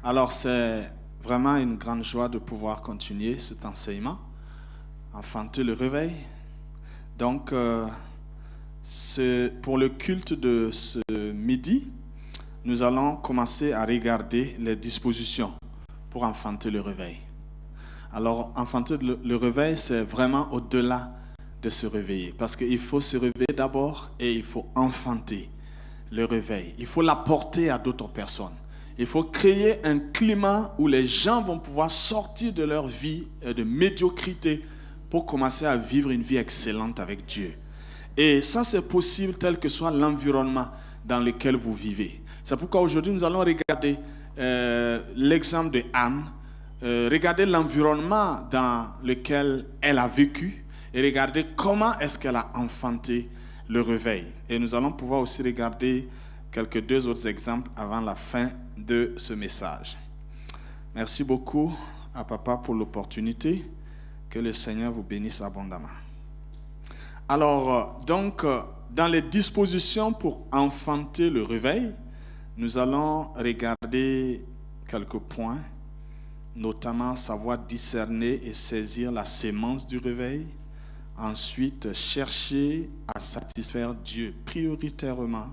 Alors, c'est vraiment une grande joie de pouvoir continuer cet enseignement, enfanter le réveil. Donc, pour le culte de ce midi, nous allons commencer à regarder les dispositions pour enfanter le réveil. Alors, enfanter le réveil, c'est vraiment au-delà de se réveiller, parce qu'il faut se réveiller d'abord et il faut enfanter le réveil. Il faut l'apporter à d'autres personnes. Il faut créer un climat où les gens vont pouvoir sortir de leur vie de médiocrité pour commencer à vivre une vie excellente avec Dieu. Et ça, c'est possible tel que soit l'environnement dans lequel vous vivez. C'est pourquoi aujourd'hui, nous allons regarder l'exemple de Anne, regarder l'environnement dans lequel elle a vécu et regarder comment est-ce qu'elle a enfanté le réveil. Et nous allons pouvoir aussi regarder deux autres exemples avant la fin de ce message. Merci beaucoup à Papa pour l'opportunité. Que le Seigneur vous bénisse abondamment. Alors, dans les dispositions pour enfanter le réveil, nous allons regarder quelques points, notamment savoir discerner et saisir la sémence du réveil. Ensuite, chercher à satisfaire Dieu prioritairement.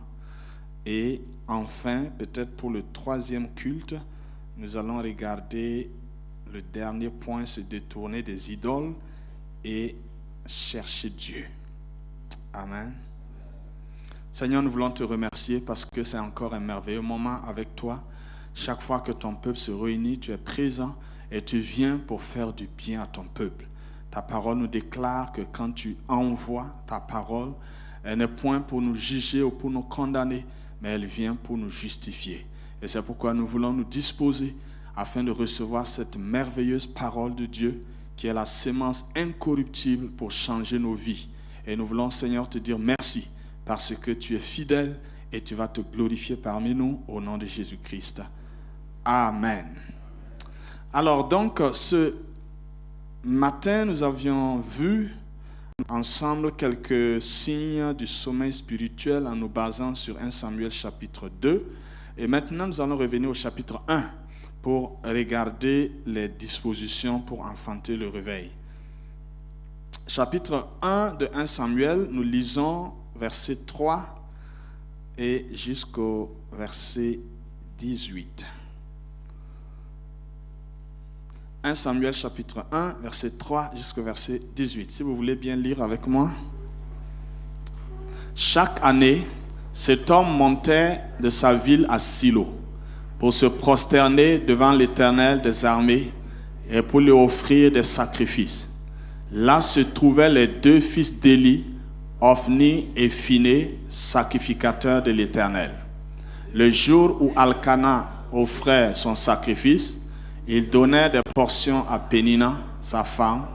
Et enfin, peut-être pour le troisième culte, nous allons regarder le dernier point, se détourner des idoles et chercher Dieu. Amen. Seigneur, nous voulons te remercier parce que c'est encore un merveilleux moment avec toi. Chaque fois que ton peuple se réunit, tu es présent et tu viens pour faire du bien à ton peuple. Ta parole nous déclare que quand tu envoies ta parole, elle n'est point pour nous juger ou pour nous condamner, mais elle vient pour nous justifier. Et c'est pourquoi nous voulons nous disposer afin de recevoir cette merveilleuse parole de Dieu qui est la sémence incorruptible pour changer nos vies. Et nous voulons, Seigneur, te dire merci parce que tu es fidèle et tu vas te glorifier parmi nous au nom de Jésus-Christ. Amen. Alors ce matin, nous avions vu ensemble quelques signes du sommeil spirituel en nous basant sur 1 Samuel chapitre 2. Et maintenant, nous allons revenir au chapitre 1 pour regarder les dispositions pour enfanter le réveil. Chapitre 1 de 1 Samuel, nous lisons verset 3 et jusqu'au verset 18. 1 Samuel chapitre 1, verset 3 jusqu'au verset 18. Si vous voulez bien lire avec moi. Chaque année, cet homme montait de sa ville à Silo pour se prosterner devant l'Éternel des armées et pour lui offrir des sacrifices. Là se trouvaient les deux fils d'Éli, Ophni et Phinehas, sacrificateurs de l'Éternel. Le jour où Elkana offrait son sacrifice, il donnait des portions à Pénina, sa femme,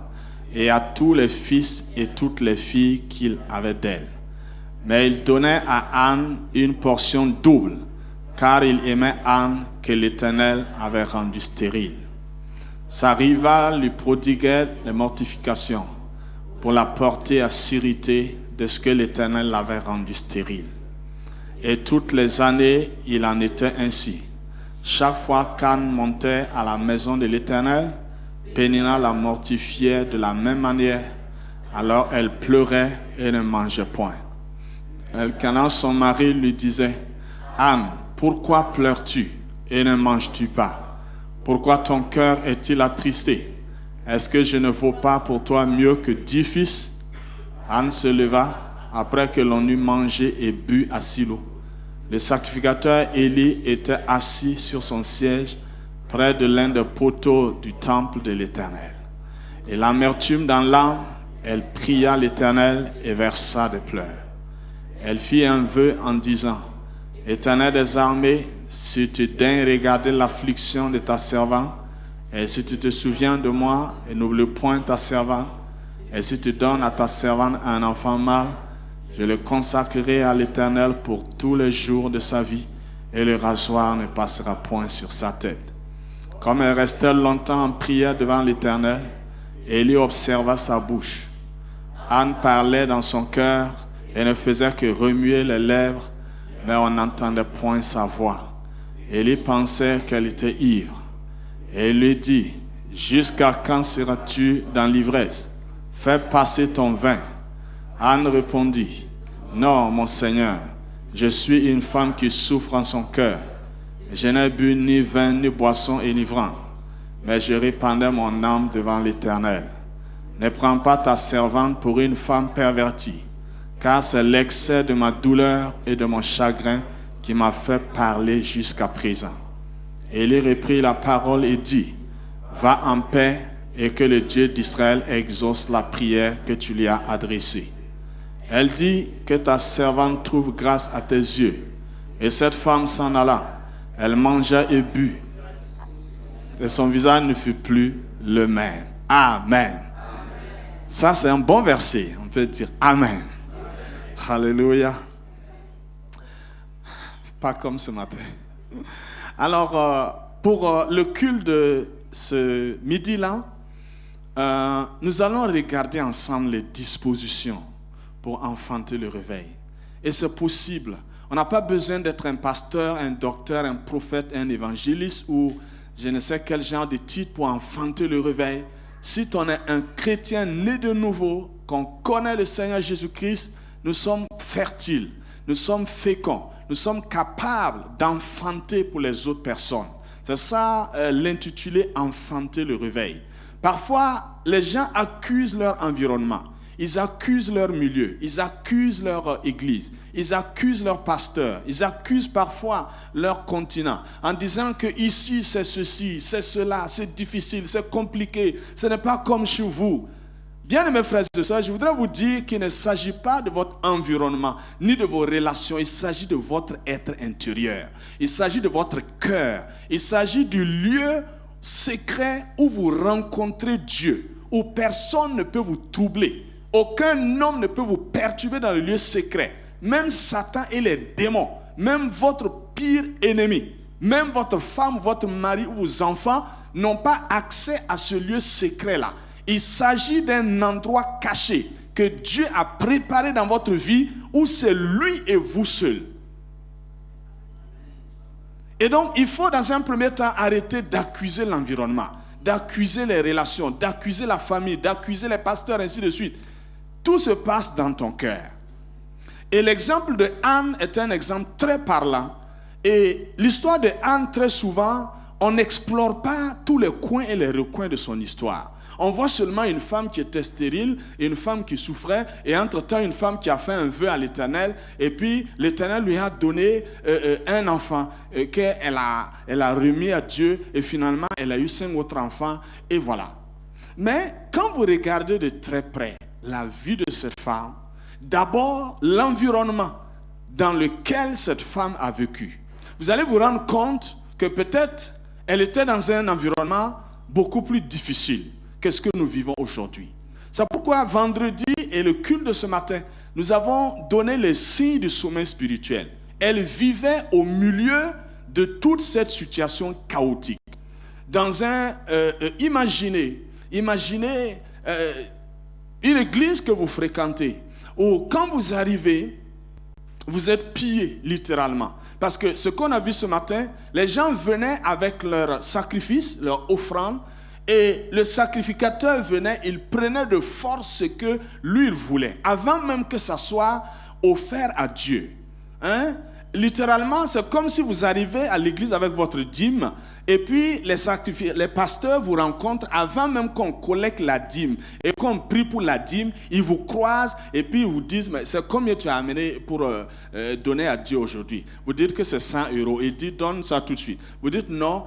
et à tous les fils et toutes les filles qu'il avait d'elle. Mais il donnait à Anne une portion double, car il aimait Anne que l'Éternel avait rendue stérile. Sa rivale lui prodiguait les mortifications pour la porter à s'irriter de ce que l'Éternel l'avait rendue stérile. Et toutes les années, il en était ainsi. Chaque fois qu'Anne montait à la maison de l'Éternel, Pénina la mortifiait de la même manière. Alors elle pleurait et ne mangeait point. Elkana, son mari, lui disait, « Anne, pourquoi pleures-tu et ne manges-tu pas? Pourquoi ton cœur est-il attristé? Est-ce que je ne vaux pas pour toi mieux que 10 fils? » Anne se leva après que l'on eut mangé et bu à Silo. Le sacrificateur Éli était assis sur son siège près de l'un des poteaux du temple de l'Éternel. Et l'amertume dans l'âme, elle pria l'Éternel et versa des pleurs. Elle fit un vœu en disant, « Éternel des armées, si tu daignes regarder l'affliction de ta servante, et si tu te souviens de moi et n'oublie point ta servante, et si tu donnes à ta servante un enfant mâle, je le consacrerai à l'Éternel pour tous les jours de sa vie, et le rasoir ne passera point sur sa tête. » Comme elle restait longtemps en prière devant l'Éternel, Élie observa sa bouche. Anne parlait dans son cœur et ne faisait que remuer les lèvres, mais on n'entendait point sa voix. Élie pensait qu'elle était ivre. Et il lui dit, jusqu'à quand seras-tu dans l'ivresse? Fais passer ton vin. Anne répondit, non, mon Seigneur, je suis une femme qui souffre en son cœur. Je n'ai bu ni vin, ni boisson enivrante, mais je répandais mon âme devant l'Éternel. Ne prends pas ta servante pour une femme pervertie, car c'est l'excès de ma douleur et de mon chagrin qui m'a fait parler jusqu'à présent. Élie reprit la parole et dit, va en paix et que le Dieu d'Israël exauce la prière que tu lui as adressée. Elle dit, que ta servante trouve grâce à tes yeux. Et cette femme s'en alla. Elle mangea et but. Et son visage ne fut plus le même. Amen. Ça, c'est un bon verset. On peut dire Amen. Alléluia. Pas comme ce matin. Alors, pour le culte de ce midi-là, nous allons regarder ensemble les dispositions pour enfanter le réveil. Et c'est possible. On n'a pas besoin d'être un pasteur, un docteur, un prophète, un évangéliste ou je ne sais quel genre de titre pour enfanter le réveil. Si tu es un chrétien né de nouveau, qu'on connaît le Seigneur Jésus-Christ, nous sommes fertiles, nous sommes féconds, nous sommes capables d'enfanter pour les autres personnes. C'est ça l'intitulé « Enfanter le réveil ». Parfois, les gens accusent leur environnement. Ils accusent leur milieu, ils accusent leur église, ils accusent leur pasteur, ils accusent parfois leur continent en disant que ici c'est ceci, c'est cela, c'est difficile, c'est compliqué, ce n'est pas comme chez vous. Bien-aimés frères et sœurs, je voudrais vous dire qu'il ne s'agit pas de votre environnement, ni de vos relations, il s'agit de votre être intérieur, il s'agit de votre cœur, il s'agit du lieu secret où vous rencontrez Dieu, où personne ne peut vous troubler. Aucun homme ne peut vous perturber dans le lieu secret. Même Satan et les démons, même votre pire ennemi, même votre femme, votre mari ou vos enfants n'ont pas accès à ce lieu secret-là. Il s'agit d'un endroit caché que Dieu a préparé dans votre vie où c'est lui et vous seul. Et donc, il faut dans un premier temps arrêter d'accuser l'environnement, d'accuser les relations, d'accuser la famille, d'accuser les pasteurs, ainsi de suite. Tout se passe dans ton cœur. Et l'exemple de Anne est un exemple très parlant. Et l'histoire de Anne, très souvent, on n'explore pas tous les coins et les recoins de son histoire. On voit seulement une femme qui était stérile, et une femme qui souffrait, et entre-temps une femme qui a fait un vœu à l'Éternel, et puis l'Éternel lui a donné un enfant qu'elle a remis à Dieu, et finalement elle a eu 5 autres enfants, et voilà. Mais quand vous regardez de très près la vie de cette femme, d'abord l'environnement dans lequel cette femme a vécu, vous allez vous rendre compte que peut-être elle était dans un environnement beaucoup plus difficile que ce que nous vivons aujourd'hui. C'est pourquoi vendredi et le culte de ce matin, nous avons donné les signes du sommeil spirituel. Elle vivait au milieu de toute cette situation chaotique. Imaginez une église que vous fréquentez, où quand vous arrivez, vous êtes pillés littéralement. Parce que ce qu'on a vu ce matin, les gens venaient avec leurs sacrifices, leurs offrandes, et le sacrificateur venait, il prenait de force ce que lui il voulait, avant même que ça soit offert à Dieu. Littéralement, c'est comme si vous arrivez à l'église avec votre dîme, et puis les pasteurs vous rencontrent avant même qu'on collecte la dîme, et qu'on prie pour la dîme, ils vous croisent, et puis ils vous disent, mais c'est combien tu as amené pour donner à Dieu aujourd'hui? Vous dites que c'est 100 €, et ils disent, donne ça tout de suite. Vous dites, non,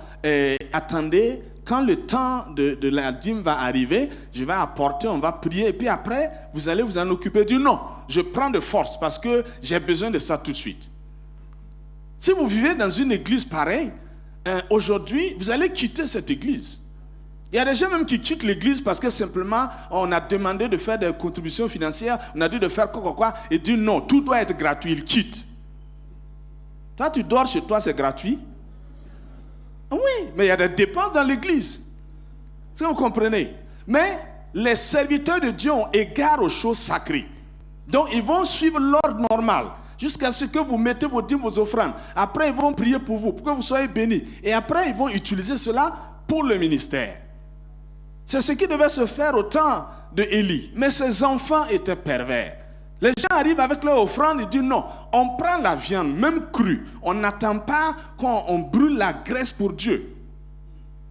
attendez, quand le temps de la dîme va arriver, je vais apporter, on va prier, et puis après, vous allez vous en occuper. Du non, je prends de force, parce que j'ai besoin de ça tout de suite. Si vous vivez dans une église pareille, aujourd'hui, vous allez quitter cette église. Il y a des gens même qui quittent l'église parce que simplement, on a demandé de faire des contributions financières, on a dit de faire quoi, et dit non, tout doit être gratuit, ils quittent. Toi, tu dors chez toi, c'est gratuit? Oui, mais il y a des dépenses dans l'église. Est-ce que vous comprenez? Mais les serviteurs de Dieu ont égard aux choses sacrées. Donc, ils vont suivre l'ordre normal. jusqu'à ce que vous mettez vos dîmes, vos offrandes. Après, ils vont prier pour vous, pour que vous soyez bénis. Et après, ils vont utiliser cela pour le ministère. C'est ce qui devait se faire au temps de Élie. Mais ses enfants étaient pervers. Les gens arrivent avec leur offrande et disent non, on prend la viande, même crue. On n'attend pas qu'on brûle la graisse pour Dieu.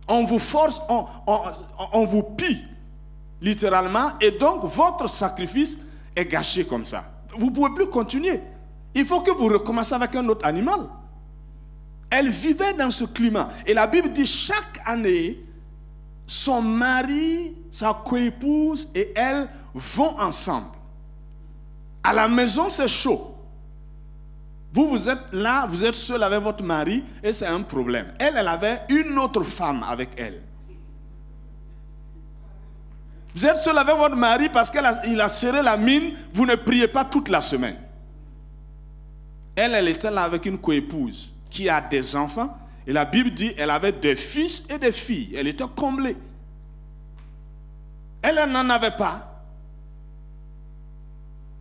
On vous force, on vous pille, littéralement. Et donc, votre sacrifice est gâché comme ça. Vous ne pouvez plus continuer. Il faut que vous recommencez avec un autre animal. Elle vivait dans ce climat. Et la Bible dit chaque année, son mari, sa coépouse et elle vont ensemble. À la maison, c'est chaud. Vous êtes là, vous êtes seul avec votre mari et c'est un problème. Elle avait une autre femme avec elle. Vous êtes seul avec votre mari parce qu'il a serré la mine, vous ne priez pas toute la semaine. Elle était là avec une coépouse qui a des enfants. Et la Bible dit qu'elle avait des fils et des filles. Elle était comblée. Elle n'en avait pas.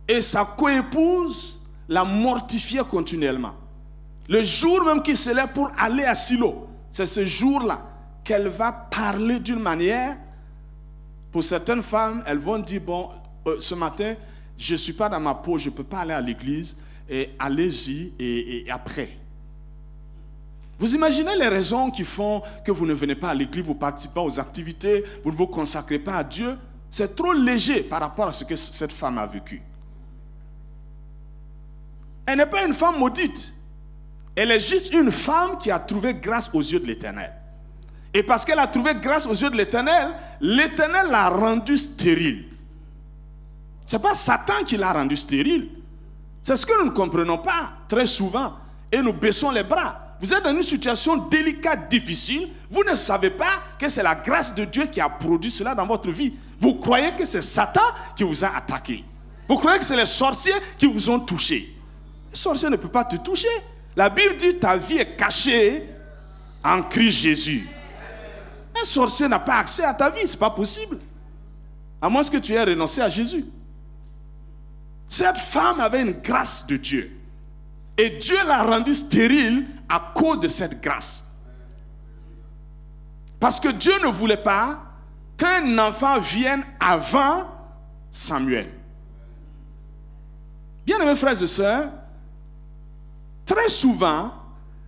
Et sa coépouse la mortifiait continuellement. Le jour même qu'il se lève pour aller à Silo, c'est ce jour-là qu'elle va parler d'une manière. Pour certaines femmes, elles vont dire, bon, ce matin, je ne suis pas dans ma peau, je ne peux pas aller à l'église, et allez-y, et après. Vous imaginez les raisons qui font que vous ne venez pas à l'église, vous ne participez pas aux activités, vous ne vous consacrez pas à Dieu. C'est trop léger par rapport à ce que cette femme a vécu. Elle n'est pas une femme maudite. Elle est juste une femme qui a trouvé grâce aux yeux de l'Éternel. Et parce qu'elle a trouvé grâce aux yeux de l'Éternel, l'Éternel l'a rendue stérile. Ce n'est pas Satan qui l'a rendue stérile. C'est ce que nous ne comprenons pas très souvent. Et nous baissons les bras. Vous êtes dans une situation délicate, difficile. Vous ne savez pas que c'est la grâce de Dieu qui a produit cela dans votre vie. Vous croyez que c'est Satan qui vous a attaqué. Vous croyez que c'est les sorciers qui vous ont touché. Les sorciers ne peuvent pas te toucher. La Bible dit ta vie est cachée en Christ Jésus. Un sorcier n'a pas accès à ta vie, ce n'est pas possible. À moins que tu aies renoncé à Jésus. Cette femme avait une grâce de Dieu. Et Dieu l'a rendue stérile à cause de cette grâce. Parce que Dieu ne voulait pas qu'un enfant vienne avant Samuel. Bien-aimés frères et sœurs, très souvent,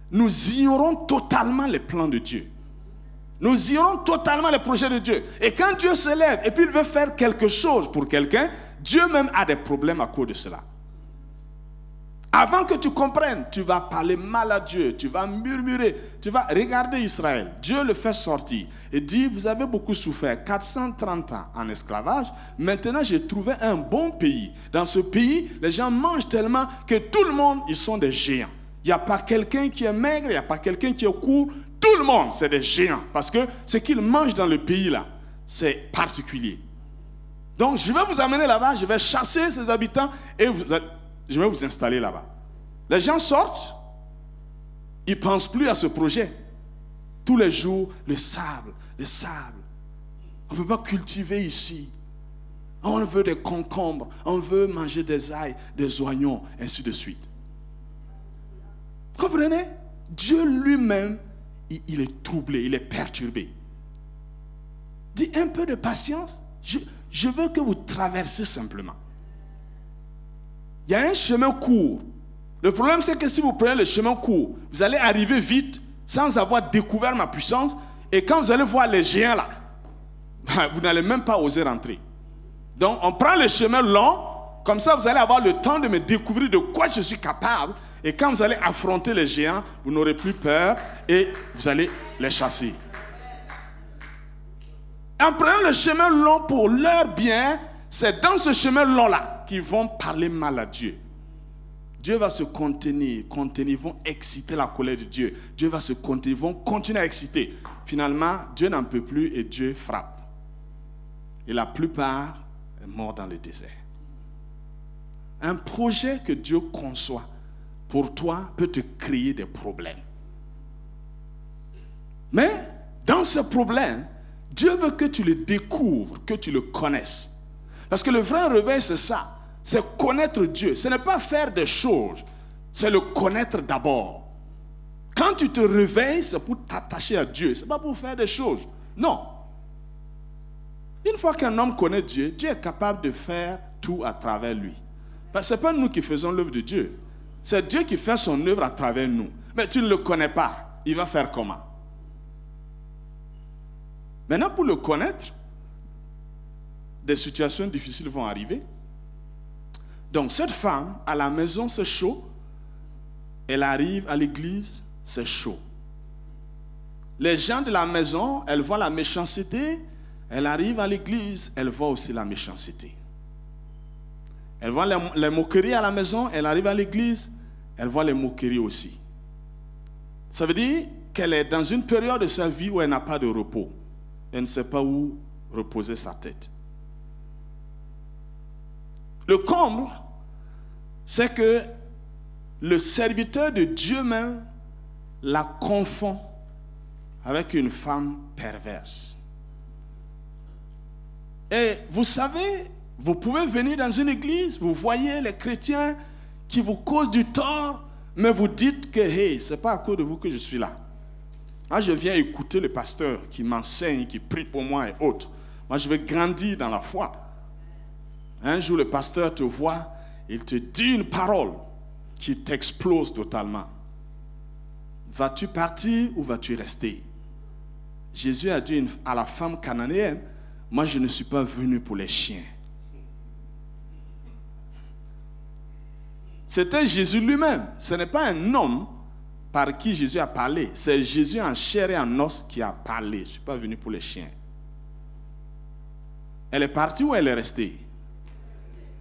nous ignorons totalement les plans de Dieu. Nous ignorons totalement les projets de Dieu. Et quand Dieu se lève et puis il veut faire quelque chose pour quelqu'un, Dieu même a des problèmes à cause de cela. Avant que tu comprennes, tu vas parler mal à Dieu, tu vas murmurer, tu vas regarder Israël. Dieu le fait sortir et dit, vous avez beaucoup souffert, 430 ans en esclavage, maintenant j'ai trouvé un bon pays. Dans ce pays, les gens mangent tellement que tout le monde, ils sont des géants. Il n'y a pas quelqu'un qui est maigre, il n'y a pas quelqu'un qui est court, tout le monde, c'est des géants. Parce que ce qu'ils mangent dans le pays là, c'est particulier. Donc je vais vous amener là-bas, je vais chasser ces habitants et je vais vous installer là-bas. Les gens sortent, ils ne pensent plus à ce projet. Tous les jours, le sable, le sable. On ne peut pas cultiver ici. On veut des concombres, on veut manger des ail, des oignons, ainsi de suite. Comprenez? Dieu lui-même, il est troublé, il est perturbé. Dis un peu de patience, je veux que vous traversiez simplement. Il y a un chemin court. Le problème, c'est que si vous prenez le chemin court, vous allez arriver vite sans avoir découvert ma puissance. Et quand vous allez voir les géants là, vous n'allez même pas oser rentrer. Donc, on prend le chemin long. Comme ça, vous allez avoir le temps de me découvrir de quoi je suis capable. Et quand vous allez affronter les géants, vous n'aurez plus peur et vous allez les chasser. En prenant le chemin long pour leur bien, c'est dans ce chemin long-là qu'ils vont parler mal à Dieu. Dieu va se contenir, ils vont exciter la colère de Dieu. Dieu va se contenir, ils vont continuer à exciter. Finalement, Dieu n'en peut plus et Dieu frappe. Et la plupart est mort dans le désert. Un projet que Dieu conçoit pour toi peut te créer des problèmes. Mais dans ce problème, Dieu veut que tu le découvres, que tu le connaisses. Parce que le vrai réveil, c'est ça. C'est connaître Dieu. Ce n'est pas faire des choses, c'est le connaître d'abord. Quand tu te réveilles, c'est pour t'attacher à Dieu. Ce n'est pas pour faire des choses. Non. Une fois qu'un homme connaît Dieu, Dieu est capable de faire tout à travers lui. Parce que ce n'est pas nous qui faisons l'œuvre de Dieu. C'est Dieu qui fait son œuvre à travers nous. Mais tu ne le connais pas. Il va faire comment? Maintenant, pour le connaître, des situations difficiles vont arriver. Donc, cette femme, à la maison, c'est chaud. Elle arrive à l'église, c'est chaud. Les gens de la maison, elles voient la méchanceté. Elle arrive à l'église, elle voit aussi la méchanceté. Elle voit les moqueries à la maison, elle arrive à l'église, elle voit les moqueries aussi. Ça veut dire qu'elle est dans une période de sa vie où elle n'a pas de repos. Elle ne sait pas où reposer sa tête. Le comble, c'est que le serviteur de Dieu même la confond avec une femme perverse. Et vous savez, vous pouvez venir dans une église, vous voyez les chrétiens qui vous causent du tort, mais vous dites que hey, ce n'est pas à cause de vous que je suis là. Moi, je viens écouter le pasteur qui m'enseigne, qui prie pour moi et autres. Moi, je vais grandir dans la foi. Un jour, le pasteur te voit, il te dit une parole qui t'explose totalement. Vas-tu partir ou vas-tu rester? Jésus a dit à la femme cananéenne, moi, je ne suis pas venu pour les chiens. C'était Jésus lui-même. Ce n'est pas un homme par qui Jésus a parlé. C'est Jésus en chair et en os qui a parlé. Je ne suis pas venu pour les chiens. Elle est partie ou elle est restée?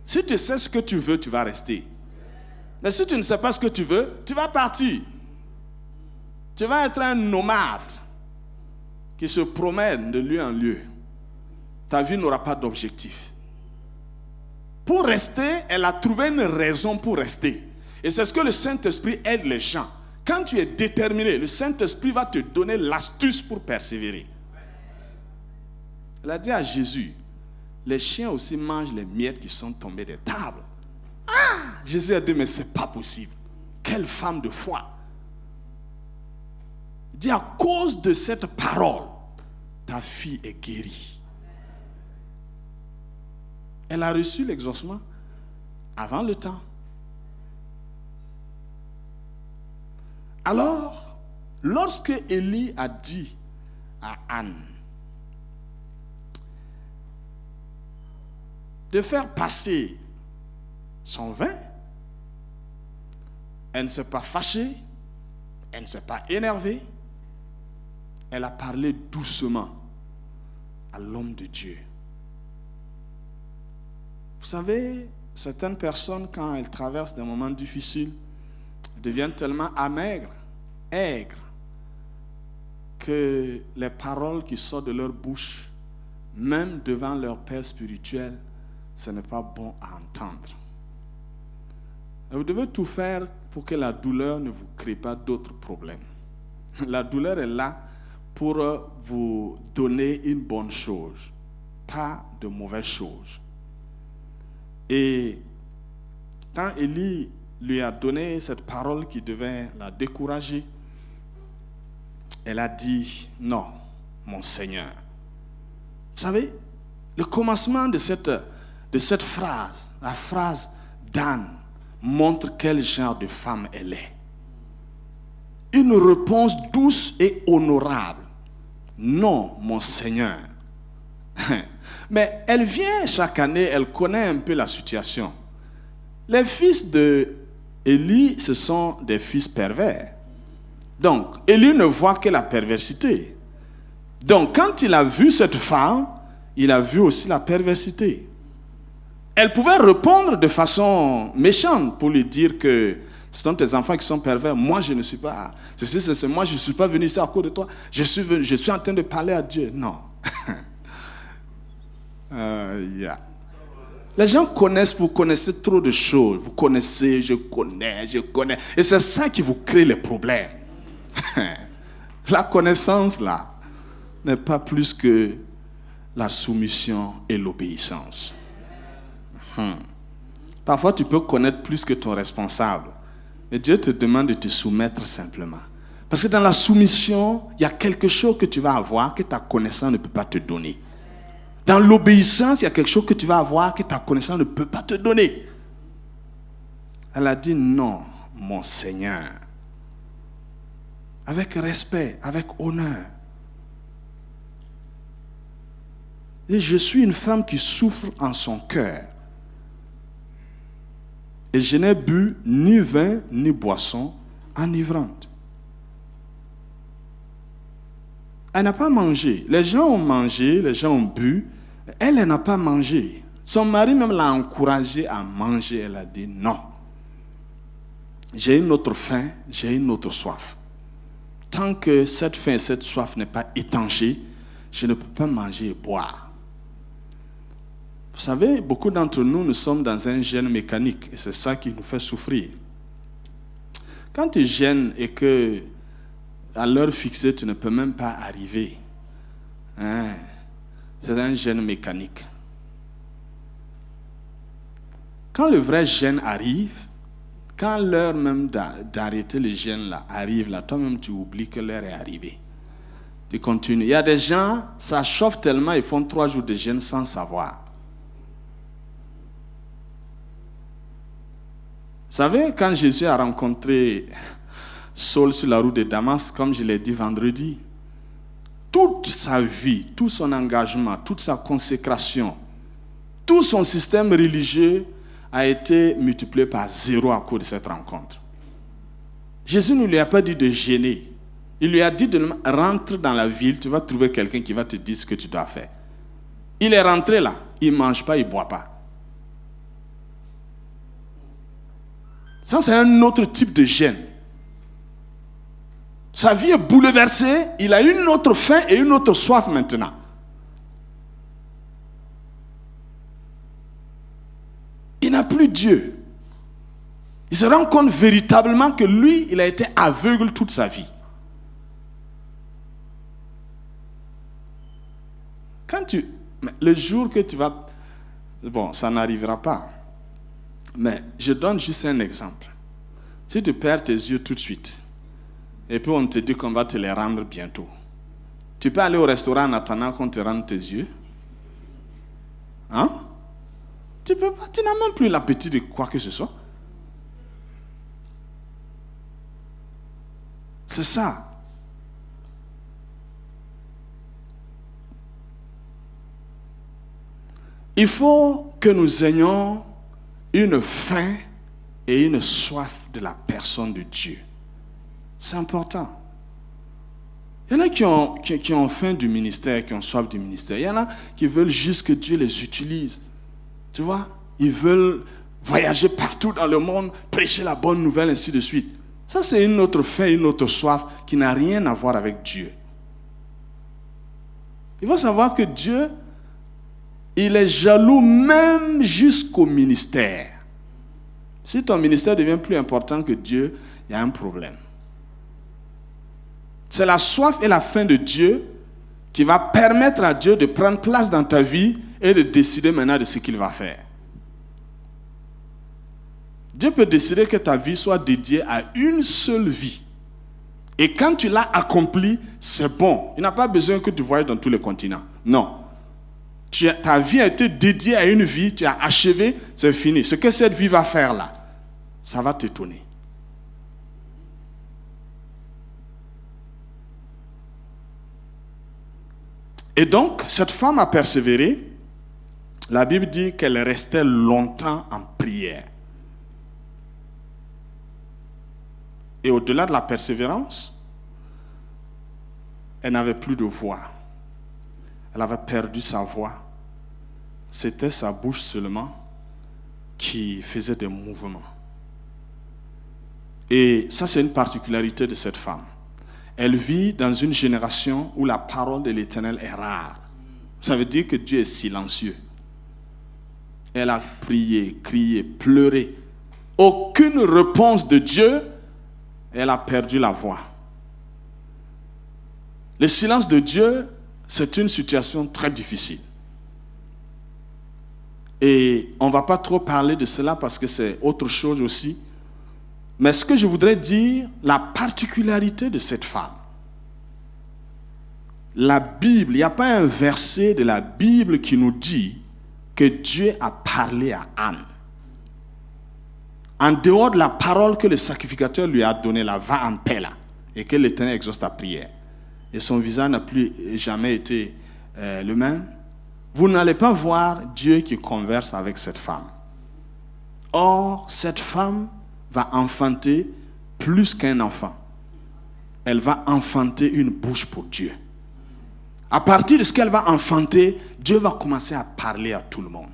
Si tu sais ce que tu veux, tu vas rester. Mais si tu ne sais pas ce que tu veux, tu vas partir. Tu vas être un nomade qui se promène de lieu en lieu. Ta vie n'aura pas d'objectif. Pour rester, elle a trouvé une raison pour rester. Et c'est ce que le Saint-Esprit aide les gens. Quand tu es déterminé, le Saint-Esprit va te donner l'astuce pour persévérer. Elle a dit à Jésus, les chiens aussi mangent les miettes qui sont tombées des tables. Ah! Jésus a dit, mais ce n'est pas possible. Quelle femme de foi. Il dit, à cause de cette parole, ta fille est guérie. Elle a reçu l'exaucement avant le temps. Alors, lorsque Élie a dit à Anne de faire passer son vin, elle ne s'est pas fâchée, elle ne s'est pas énervée, elle a parlé doucement à l'homme de Dieu. Vous savez, certaines personnes, quand elles traversent des moments difficiles, deviennent tellement amaigres, aigres, que les paroles qui sortent de leur bouche, même devant leur père spirituel, ce n'est pas bon à entendre. Et vous devez tout faire pour que la douleur ne vous crée pas d'autres problèmes. La douleur est là pour vous donner une bonne chose, pas de mauvaises choses. Et quand Élie lui a donné cette parole qui devait la décourager, elle a dit, non, mon Seigneur. Vous savez, le commencement de cette phrase, la phrase d'Anne, montre quel genre de femme elle est. Une réponse douce et honorable. Non, mon Seigneur. Mais elle vient chaque année, elle connaît un peu la situation. Les fils de Élie, ce sont des fils pervers. Donc, Élie ne voit que la perversité. Donc, quand il a vu cette femme, il a vu aussi la perversité. Elle pouvait répondre de façon méchante pour lui dire que ce sont tes enfants qui sont pervers. Moi, je ne suis pas. Moi, je ne suis pas venu ici à cause de toi. Je suis en train de parler à Dieu. Non. Les gens connaissent, vous connaissez trop de choses. Vous connaissez, je connais. Et c'est ça qui vous crée les problèmes. La connaissance, là, n'est pas plus que la soumission et l'obéissance. Parfois, tu peux connaître plus que ton responsable. Mais Dieu te demande de te soumettre simplement. Parce que dans la soumission, il y a quelque chose que tu vas avoir que ta connaissance ne peut pas te donner. Dans l'obéissance, il y a quelque chose que tu vas avoir que ta connaissance ne peut pas te donner. Elle a dit non, mon Seigneur. Avec respect, avec honneur. Et je suis une femme qui souffre en son cœur. Et je n'ai bu ni vin ni boisson enivrante. Elle n'a pas mangé. Les gens ont mangé, les gens ont bu. Elle n'a pas mangé. Son mari même l'a encouragée à manger. Elle a dit non. J'ai une autre faim, j'ai une autre soif. Tant que cette faim et cette soif n'est pas étanchée, je ne peux pas manger et boire. Vous savez, beaucoup d'entre nous sommes dans un gène mécanique et c'est ça qui nous fait souffrir. Quand tu gênes et que à l'heure fixée, tu ne peux même pas arriver, c'est un gène mécanique. Quand le vrai gène arrive, quand l'heure même d'arrêter le gène là arrive, là, toi-même tu oublies que l'heure est arrivée. Tu continues. Il y a des gens, ça chauffe tellement, ils font 3 jours de gêne sans savoir. Vous savez, quand Jésus a rencontré Saul sur la route de Damas, comme je l'ai dit vendredi, toute sa vie, tout son engagement, toute sa consécration, tout son système religieux a été multiplié par 0 à cause de cette rencontre. Jésus ne lui a pas dit de gêner. Il lui a dit de rentrer dans la ville, tu vas trouver quelqu'un qui va te dire ce que tu dois faire. Il est rentré là, il ne mange pas, il ne boit pas. Ça, c'est un autre type de gêne. Sa vie est bouleversée, il a une autre faim et une autre soif maintenant. Il n'a plus Dieu. Il se rend compte véritablement que lui, il a été aveugle toute sa vie. Le jour que tu vas... Bon, ça n'arrivera pas. Mais je donne juste un exemple. Si tu perds tes yeux tout de suite, et puis on te dit qu'on va te les rendre bientôt, tu peux aller au restaurant en attendant qu'on te rende tes yeux? Hein? Tu peux pas, tu n'as même plus l'appétit de quoi que ce soit. C'est ça. Il faut que nous ayons une faim et une soif de la personne de Dieu. C'est important. Il y en a qui ont faim du ministère, qui ont soif du ministère. Il y en a qui veulent juste que Dieu les utilise. Tu vois, ils veulent voyager partout dans le monde, prêcher la bonne nouvelle, ainsi de suite. Ça, c'est une autre faim, une autre soif qui n'a rien à voir avec Dieu. Il faut savoir que Dieu, il est jaloux même jusqu'au ministère. Si ton ministère devient plus important que Dieu, il y a un problème. C'est la soif et la faim de Dieu qui va permettre à Dieu de prendre place dans ta vie et de décider maintenant de ce qu'il va faire. Dieu peut décider que ta vie soit dédiée à une seule vie. Et quand tu l'as accompli, c'est bon. Il n'a pas besoin que tu voyages dans tous les continents. Non. Ta vie a été dédiée à une vie, tu as achevé, c'est fini. Ce que cette vie va faire là, ça va t'étonner. Et donc, cette femme a persévéré. La Bible dit qu'elle restait longtemps en prière. Et au-delà de la persévérance, elle n'avait plus de voix. Elle avait perdu sa voix. C'était sa bouche seulement qui faisait des mouvements. Et ça, c'est une particularité de cette femme. Elle vit dans une génération où la parole de l'Éternel est rare. Ça veut dire que Dieu est silencieux. Elle a prié, crié, pleuré. Aucune réponse de Dieu, elle a perdu la voix. Le silence de Dieu, c'est une situation très difficile. Et on ne va pas trop parler de cela parce que c'est autre chose aussi. Mais ce que je voudrais dire, la particularité de cette femme, la Bible, il n'y a pas un verset de la Bible qui nous dit que Dieu a parlé à Anne. En dehors de la parole que le sacrificateur lui a donnée, là, va en paix là, et que l'Éternel exauce ta prière. Et son visage n'a plus jamais été le même. Vous n'allez pas voir Dieu qui converse avec cette femme. Or, cette femme va enfanter plus qu'un enfant. Elle va enfanter une bouche pour Dieu. À partir de ce qu'elle va enfanter, Dieu va commencer à parler à tout le monde.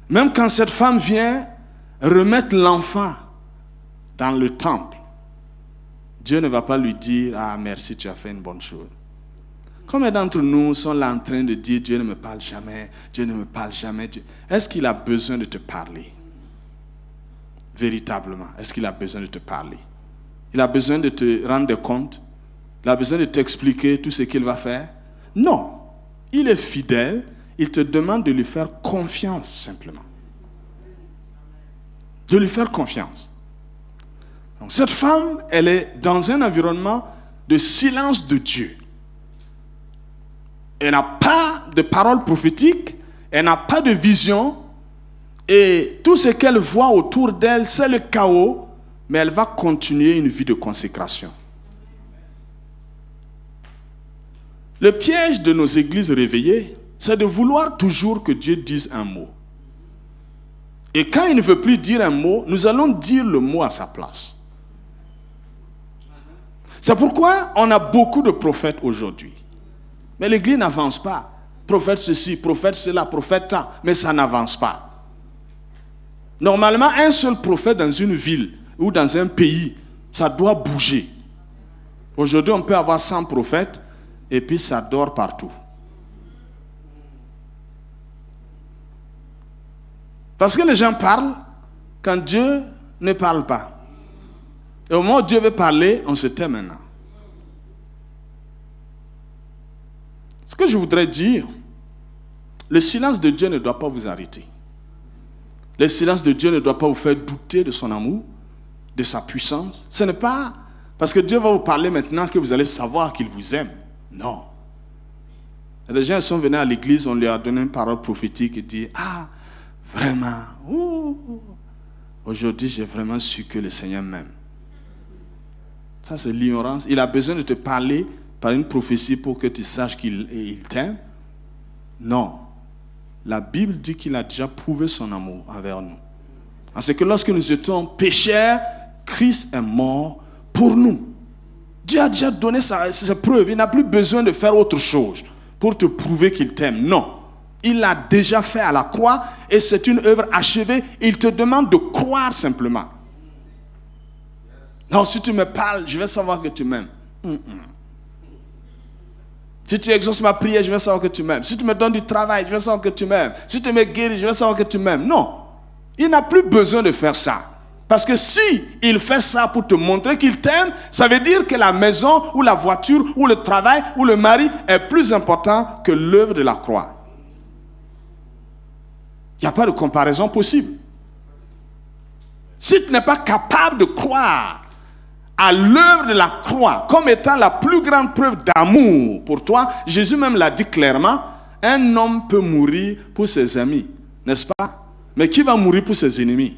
Même quand cette femme vient remettre l'enfant dans le temple, Dieu ne va pas lui dire « Ah, merci, tu as fait une bonne chose ». Combien d'entre nous sont là en train de dire « Dieu ne me parle jamais, Dieu ne me parle jamais ». Est-ce qu'il a besoin de te parler? Véritablement, est-ce qu'il a besoin de te parler? Il a besoin de te rendre compte? Il a besoin de t'expliquer tout ce qu'il va faire? Non. Il est fidèle. Il te demande de lui faire confiance simplement. De lui faire confiance. Donc, cette femme, elle est dans un environnement de silence de Dieu. Elle n'a pas de parole prophétique, elle n'a pas de vision, et tout ce qu'elle voit autour d'elle, c'est le chaos, mais elle va continuer une vie de consécration. Le piège de nos églises réveillées, c'est de vouloir toujours que Dieu dise un mot. Et quand il ne veut plus dire un mot, nous allons dire le mot à sa place. C'est pourquoi on a beaucoup de prophètes aujourd'hui. Mais l'église n'avance pas. Prophète ceci, prophète cela, prophète ça, mais ça n'avance pas. Normalement, un seul prophète dans une ville ou dans un pays, ça doit bouger. Aujourd'hui, on peut avoir 100 prophètes et puis ça dort partout. Parce que les gens parlent quand Dieu ne parle pas. Et au moment où Dieu veut parler, on se tait maintenant. Ce que je voudrais dire, le silence de Dieu ne doit pas vous arrêter. Le silence de Dieu ne doit pas vous faire douter de son amour, de sa puissance. Ce n'est pas parce que Dieu va vous parler maintenant que vous allez savoir qu'il vous aime. Non. Les gens sont venus à l'église, on leur a donné une parole prophétique et dit « Ah, vraiment, aujourd'hui j'ai vraiment su que le Seigneur m'aime. » Ça c'est l'ignorance. Il a besoin de te parler par une prophétie pour que tu saches qu'il t'aime. Non. La Bible dit qu'il a déjà prouvé son amour envers nous. Parce que lorsque nous étions pécheurs, Christ est mort pour nous. Dieu a déjà donné ses preuves. Il n'a plus besoin de faire autre chose pour te prouver qu'il t'aime. Non. Il l'a déjà fait à la croix et c'est une œuvre achevée. Il te demande de croire simplement. Non, si tu me parles, je vais savoir que tu m'aimes. Si tu exauces ma prière, je vais savoir que tu m'aimes. Si tu me donnes du travail, je vais savoir que tu m'aimes. Si tu me guéris, je vais savoir que tu m'aimes. Non. Il n'a plus besoin de faire ça. Parce que si il fait ça pour te montrer qu'il t'aime, ça veut dire que la maison ou la voiture ou le travail ou le mari est plus important que l'œuvre de la croix. Il n'y a pas de comparaison possible. Si tu n'es pas capable de croire à l'œuvre de la croix comme étant la plus grande preuve d'amour pour toi, Jésus même l'a dit clairement, un homme peut mourir pour ses amis, n'est-ce pas? Mais qui va mourir pour ses ennemis?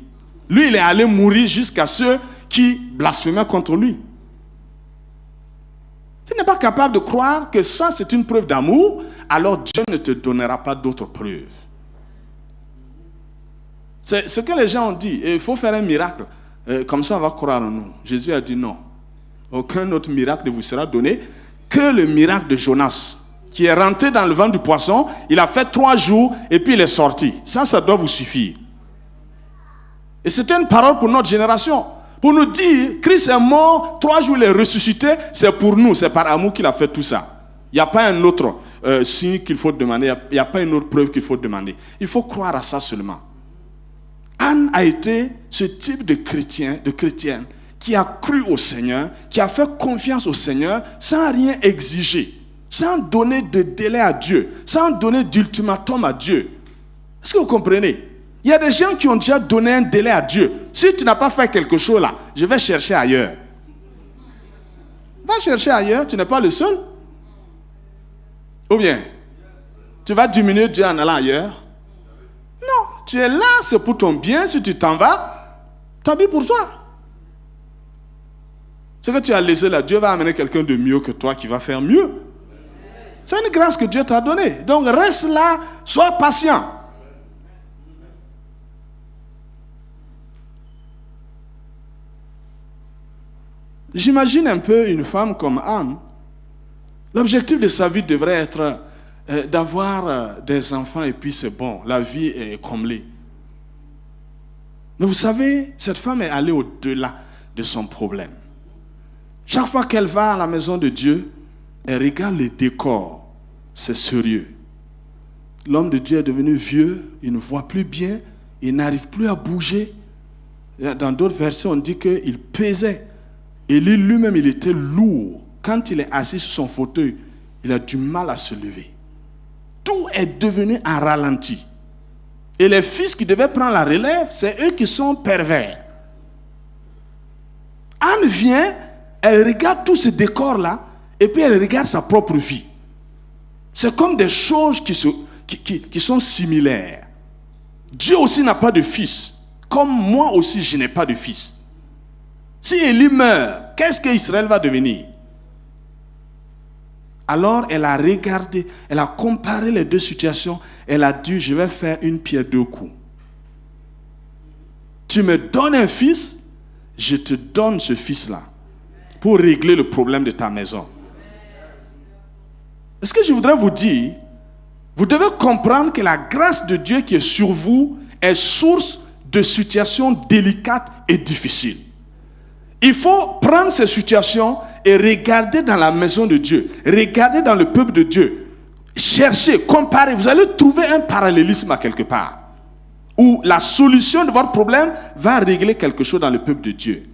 Lui, il est allé mourir jusqu'à ceux qui blasphémaient contre lui. Si tu n'es pas capable de croire que ça c'est une preuve d'amour, alors Dieu ne te donnera pas d'autres preuves. C'est ce que les gens ont dit. Et il faut faire un miracle. Comme ça, on va croire en nous. Jésus a dit non. Aucun autre miracle ne vous sera donné que le miracle de Jonas, qui est rentré dans le ventre du poisson. Il a fait 3 jours et puis il est sorti. Ça doit vous suffire. Et c'était une parole pour notre génération. Pour nous dire, Christ est mort, 3 jours il est ressuscité. C'est pour nous, c'est par amour qu'il a fait tout ça. Il n'y a pas un autre signe qu'il faut demander. Il n'y a pas une autre preuve qu'il faut demander. Il faut croire à ça seulement. Anne a été ce type de chrétien, de chrétienne, qui a cru au Seigneur, qui a fait confiance au Seigneur sans rien exiger. sans donner de délai à Dieu, sans donner d'ultimatum à Dieu. Est-ce que vous comprenez? Il y a des gens qui ont déjà donné un délai à Dieu. Si tu n'as pas fait quelque chose là, je vais chercher ailleurs. Va chercher ailleurs, tu n'es pas le seul. Ou bien, tu vas diminuer Dieu en allant ailleurs? Non, tu es là, c'est pour ton bien. Si tu t'en vas, tant pis pour toi. Ce que tu as laissé là, Dieu va amener quelqu'un de mieux que toi qui va faire mieux. C'est une grâce que Dieu t'a donnée. Donc reste là, sois patient. J'imagine un peu une femme comme Anne. L'objectif de sa vie devrait être d'avoir des enfants et puis c'est bon, la vie est comblée. Mais vous savez, cette femme est allée au-delà de son problème. Chaque fois qu'elle va à la maison de Dieu, elle regarde les décors. C'est sérieux. L'homme de Dieu est devenu vieux, il ne voit plus bien, il n'arrive plus à bouger. Dans d'autres versets, on dit qu'il pesait. Élie lui-même, il était lourd. Quand il est assis sur son fauteuil, il a du mal à se lever. Tout est devenu en ralenti. Et les fils qui devaient prendre la relève, c'est eux qui sont pervers. Anne vient, elle regarde tout ce décor-là, et puis elle regarde sa propre vie. C'est comme des choses qui sont similaires. Dieu aussi n'a pas de fils, comme moi aussi je n'ai pas de fils. Si Élie meurt, qu'est-ce qu'Israël va devenir? Alors elle a regardé, elle a comparé les deux situations, elle a dit, je vais faire une pierre deux coups. Tu me donnes un fils, je te donne ce fils-là pour régler le problème de ta maison. Est-ce que je voudrais vous dire, vous devez comprendre que la grâce de Dieu qui est sur vous est source de situations délicates et difficiles. Il faut prendre ces situations et regarder dans la maison de Dieu, regarder dans le peuple de Dieu, chercher, comparer. Vous allez trouver un parallélisme à quelque part, où la solution de votre problème va régler quelque chose dans le peuple de Dieu.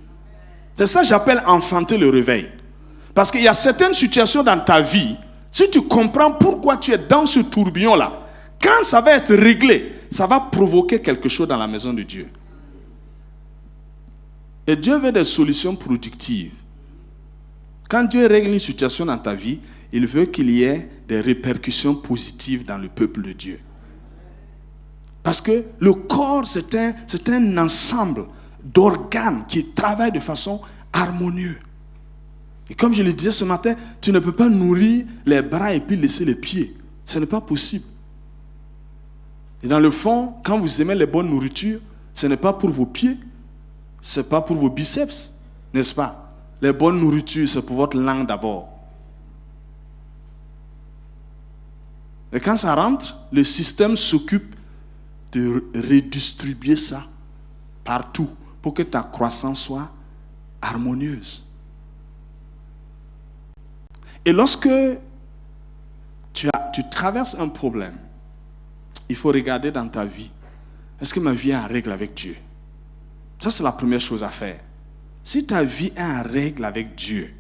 C'est ça que j'appelle enfanter le réveil. Parce qu'il y a certaines situations dans ta vie, si tu comprends pourquoi tu es dans ce tourbillon-là, quand ça va être réglé, ça va provoquer quelque chose dans la maison de Dieu. Et Dieu veut des solutions productives. Quand Dieu règle une situation dans ta vie, il veut qu'il y ait des répercussions positives dans le peuple de Dieu. Parce que le corps, c'est un ensemble d'organes qui travaillent de façon harmonieuse. Et comme je le disais ce matin, tu ne peux pas nourrir les bras et puis laisser les pieds. Ce n'est pas possible. Et dans le fond, quand vous aimez les bonnes nourritures, ce n'est pas pour vos pieds, ce n'est pas pour vos biceps, n'est-ce pas? Les bonnes nourritures, c'est pour votre langue d'abord. Et quand ça rentre, le système s'occupe de redistribuer ça partout pour que ta croissance soit harmonieuse. Et lorsque tu traverses un problème, il faut regarder dans ta vie. Est-ce que ma vie est en règle avec Dieu? Ça, c'est la première chose à faire. Si ta vie est en règle avec Dieu,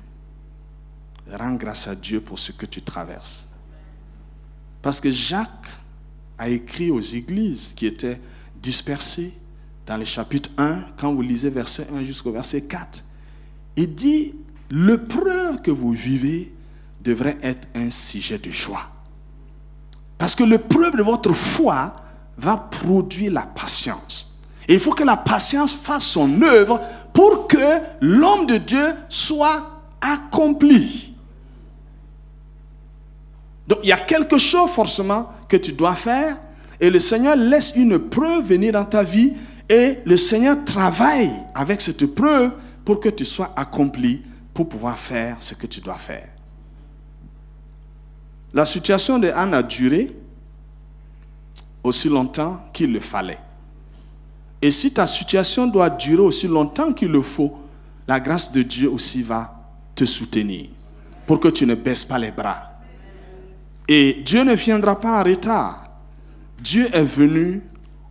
rends grâce à Dieu pour ce que tu traverses. Parce que Jacques a écrit aux églises qui étaient dispersées dans le chapitre 1, quand vous lisez verset 1 jusqu'au verset 4, il dit, l'épreuve que vous vivez devrait être un sujet de joie. Parce que l'épreuve de votre foi va produire la patience. Et il faut que la patience fasse son œuvre pour que l'homme de Dieu soit accompli. Donc il y a quelque chose forcément que tu dois faire et le Seigneur laisse une preuve venir dans ta vie et le Seigneur travaille avec cette preuve pour que tu sois accompli pour pouvoir faire ce que tu dois faire. La situation de Anne a duré aussi longtemps qu'il le fallait. Et si ta situation doit durer aussi longtemps qu'il le faut, la grâce de Dieu aussi va te soutenir pour que tu ne baisses pas les bras. Et Dieu ne viendra pas en retard. Dieu est venu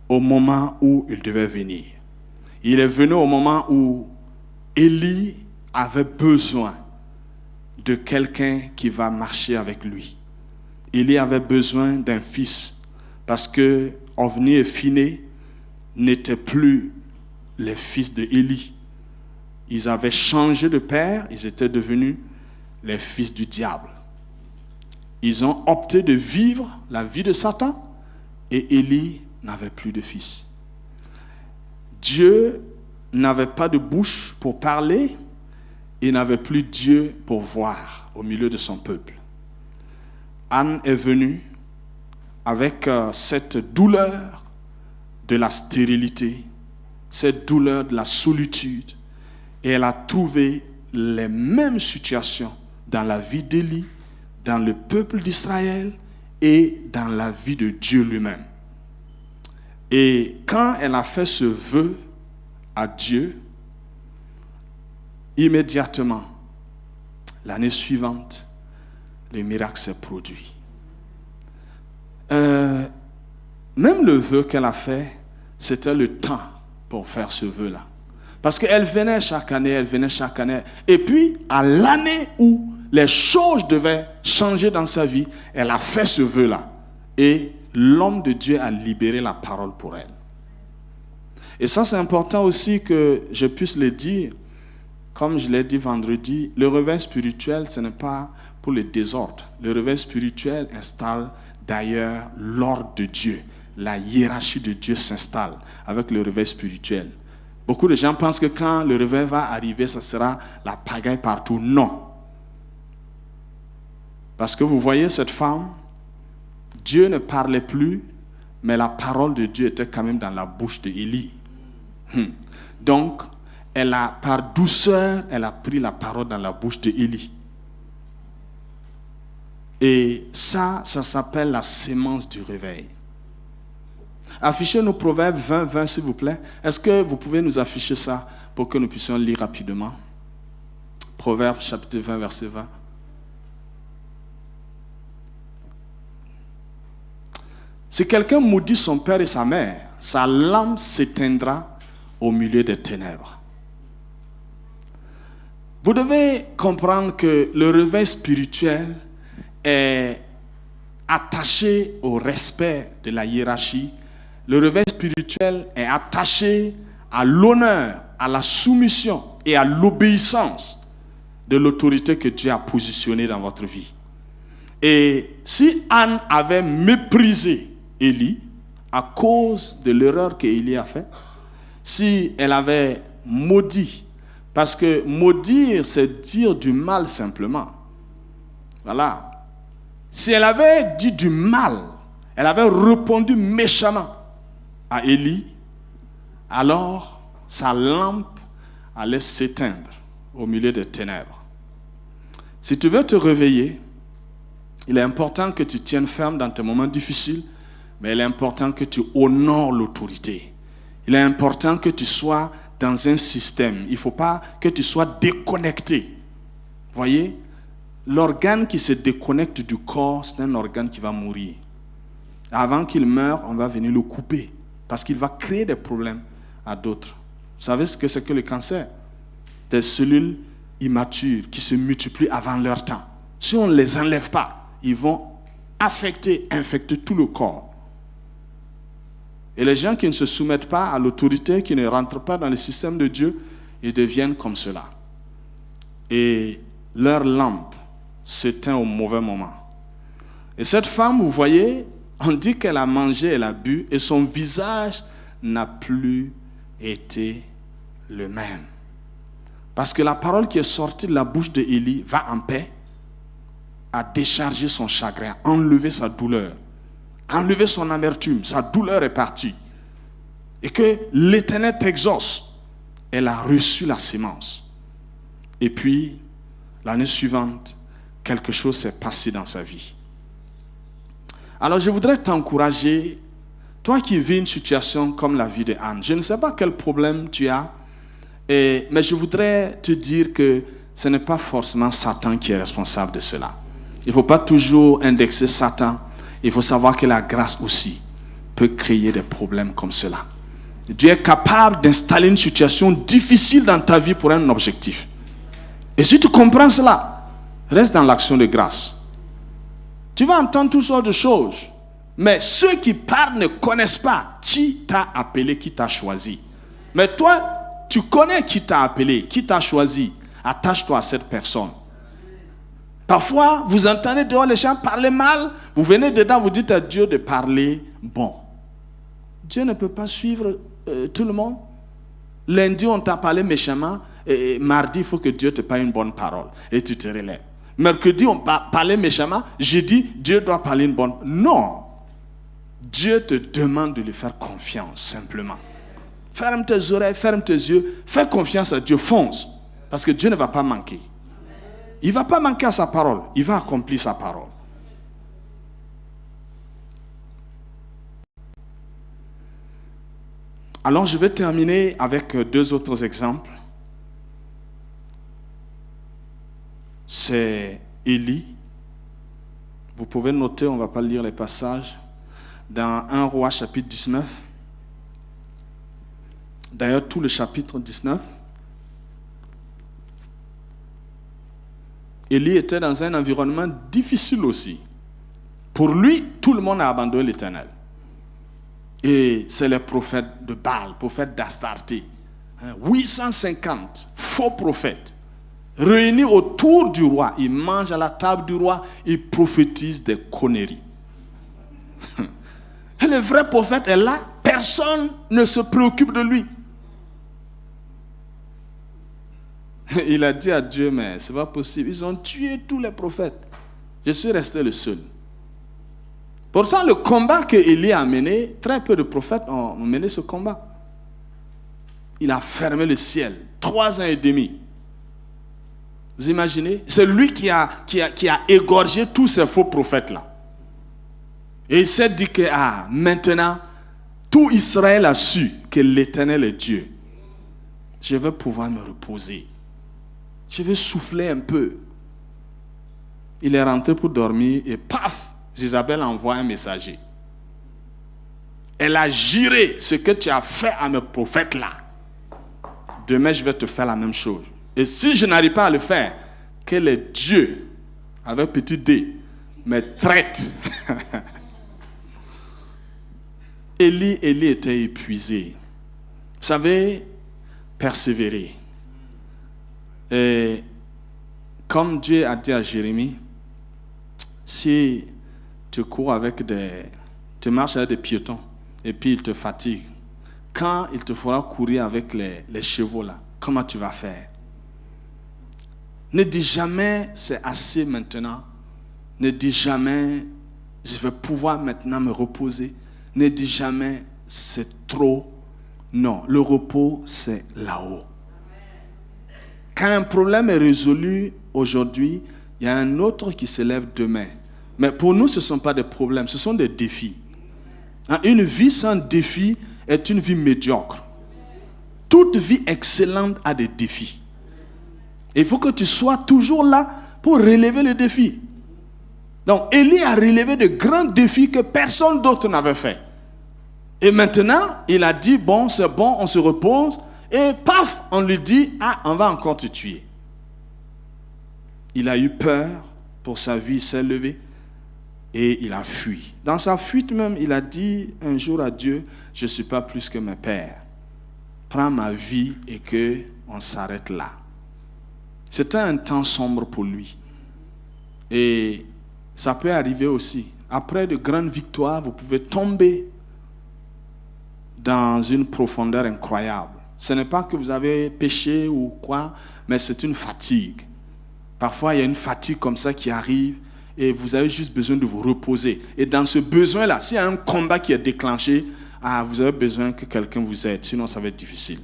au moment où il devait venir. Il est venu au moment où Élie avait besoin de quelqu'un qui va marcher avec lui. Élie avait besoin d'un fils parce que Hofni et Phiné n'étaient plus les fils de Élie. Ils avaient changé de père, ils étaient devenus les fils du diable. Ils ont opté de vivre la vie de Satan et Élie n'avait plus de fils. Dieu n'avait pas de bouche pour parler et n'avait plus Dieu pour voir au milieu de son peuple. Anne est venue avec cette douleur de la stérilité, cette douleur de la solitude, et elle a trouvé les mêmes situations dans la vie d'Élie, dans le peuple d'Israël et dans la vie de Dieu lui-même. Et quand elle a fait ce vœu à Dieu, immédiatement, l'année suivante, le miracle s'est produit. Même le vœu qu'elle a fait, c'était le temps pour faire ce vœu-là. Parce qu'elle venait chaque année. Et puis, à l'année où les choses devaient changer dans sa vie, elle a fait ce vœu-là. Et l'homme de Dieu a libéré la parole pour elle. Et ça, c'est important aussi que je puisse le dire. Comme je l'ai dit vendredi, le réveil spirituel, ce n'est pas pour le désordre. Le réveil spirituel installe d'ailleurs l'ordre de Dieu. La hiérarchie de Dieu s'installe avec le réveil spirituel. Beaucoup de gens pensent que quand le réveil va arriver, ça sera la pagaille partout. Non. Parce que vous voyez cette femme, Dieu ne parlait plus, mais la parole de Dieu était quand même dans la bouche d'Élie. Donc, par douceur, elle a pris la parole dans la bouche d'Élie. Et ça s'appelle la sémence du réveil. Affichez nos Proverbes 20, 20 s'il vous plaît. Est-ce que vous pouvez nous afficher ça pour que nous puissions lire rapidement? Proverbes chapitre 20, verset 20. Si quelqu'un maudit son père et sa mère, sa lampe s'éteindra au milieu des ténèbres. Vous devez comprendre que le réveil spirituel est attaché au respect de la hiérarchie. Le réveil spirituel est attaché à l'honneur, à la soumission et à l'obéissance de l'autorité que Dieu a positionnée dans votre vie. Et si Anne avait méprisé Élie à cause de l'erreur qu'Élie a faite, si elle avait maudit, parce que maudire, c'est dire du mal simplement. Voilà. Si elle avait dit du mal, elle avait répondu méchamment à Élie, alors sa lampe allait s'éteindre au milieu des ténèbres. Si tu veux te réveiller, il est important que tu tiennes ferme dans tes moments difficiles, mais il est important que tu honores l'autorité. Il est important que tu sois dans un système. Il ne faut pas que tu sois déconnecté. Voyez, l'organe qui se déconnecte du corps, c'est un organe qui va mourir. Avant qu'il meure, on va venir le couper. Parce qu'il va créer des problèmes à d'autres. Vous savez ce que c'est que le cancer? Des cellules immatures qui se multiplient avant leur temps. Si on ne les enlève pas, ils vont infecter tout le corps. Et les gens qui ne se soumettent pas à l'autorité, qui ne rentrent pas dans le système de Dieu, ils deviennent comme cela. Et leur lampe s'éteint au mauvais moment. Et cette femme, vous voyez, on dit qu'elle a mangé, elle a bu, et son visage n'a plus été le même. Parce que la parole qui est sortie de la bouche d'Élie, va en paix, a déchargé son chagrin, enlevé sa douleur, enlevé son amertume, sa douleur est partie. Et que l'Éternel t'exauce. Elle a reçu la sémence. Et puis, l'année suivante, quelque chose s'est passé dans sa vie. Alors je voudrais t'encourager, toi qui vis une situation comme la vie de Anne. Je ne sais pas quel problème tu as, mais je voudrais te dire que ce n'est pas forcément Satan qui est responsable de cela. Il ne faut pas toujours indexer Satan. Il faut savoir que la grâce aussi peut créer des problèmes comme cela. Dieu est capable d'installer une situation difficile dans ta vie pour un objectif. Et si tu comprends cela, Reste dans l'action de grâce. Tu vas entendre toutes sortes de choses. Mais ceux qui parlent ne connaissent pas qui t'a appelé, qui t'a choisi. Mais toi, tu connais qui t'a appelé, qui t'a choisi. Attache-toi à cette personne. Parfois, vous entendez dehors les gens parler mal. Vous venez dedans, vous dites à Dieu de parler bon. Dieu ne peut pas suivre tout le monde. Lundi, on t'a parlé méchamment. Et mardi, il faut que Dieu te parle une bonne parole. Et tu te relèves. Mercredi, on parlait méchamment. Jeudi, Dieu doit parler une bonne... Non. Dieu te demande de lui faire confiance, simplement. Ferme tes oreilles, ferme tes yeux. Fais confiance à Dieu, fonce. Parce que Dieu ne va pas manquer. Il ne va pas manquer à sa parole. Il va accomplir sa parole. Alors, je vais terminer avec 2 autres exemples. C'est Élie. Vous pouvez noter, on ne va pas lire les passages. Dans 1 Roi chapitre 19. D'ailleurs, tout le chapitre 19. Élie était dans un environnement difficile aussi. Pour lui, tout le monde a abandonné l'Éternel. Et c'est les prophètes de Baal, prophètes d'Astarté. 850 faux prophètes réunis autour du roi. Ils mangent à la table du roi, ils prophétisent des conneries. Et le vrai prophète est là, personne ne se préoccupe de lui. Il a dit à Dieu, mais ce n'est pas possible. Ils ont tué tous les prophètes. Je suis resté le seul. Pourtant, le combat que Élie a mené, très peu de prophètes ont mené ce combat. Il a fermé le ciel, 3 ans et demi. Vous imaginez? C'est lui qui a égorgé tous ces faux prophètes-là. Et il s'est dit que maintenant, tout Israël a su que l'Éternel est Dieu. Je vais pouvoir me reposer. Je vais souffler un peu. Il est rentré pour dormir et paf, Isabelle envoie un messager. Elle a juré ce que tu as fait à mes prophètes là. Demain, je vais te faire la même chose. Et si je n'arrive pas à le faire, que les dieux, avec petit d, me traitent. Élie était épuisé. Vous savez, persévérer. Et comme Dieu a dit à Jérémie, si tu cours avec tu marches avec des piétons et puis ils te fatiguent, quand il te fera courir avec les chevaux là, comment tu vas faire? Ne dis jamais c'est assez maintenant. Ne dis jamais je vais pouvoir maintenant me reposer. Ne dis jamais c'est trop. Non, le repos c'est là-haut. Quand un problème est résolu aujourd'hui, il y a un autre qui se lève demain. Mais pour nous, ce ne sont pas des problèmes, ce sont des défis. Une vie sans défi est une vie médiocre. Toute vie excellente a des défis. Et il faut que tu sois toujours là pour relever le défi. Donc, Élie a relevé de grands défis que personne d'autre n'avait fait. Et maintenant, il a dit, bon, c'est bon, on se repose. Et paf, on lui dit, on va encore te tuer. Il a eu peur pour sa vie, il s'est levé et il a fui. Dans sa fuite même, il a dit un jour à Dieu, je ne suis pas plus que mes pères. Prends ma vie et qu'on s'arrête là. C'était un temps sombre pour lui. Et ça peut arriver aussi. Après de grandes victoires, vous pouvez tomber dans une profondeur incroyable. Ce n'est pas que vous avez péché ou quoi, mais c'est une fatigue. Parfois, il y a une fatigue comme ça qui arrive et vous avez juste besoin de vous reposer. Et dans ce besoin-là, s'il y a un combat qui est déclenché, vous avez besoin que quelqu'un vous aide, sinon ça va être difficile.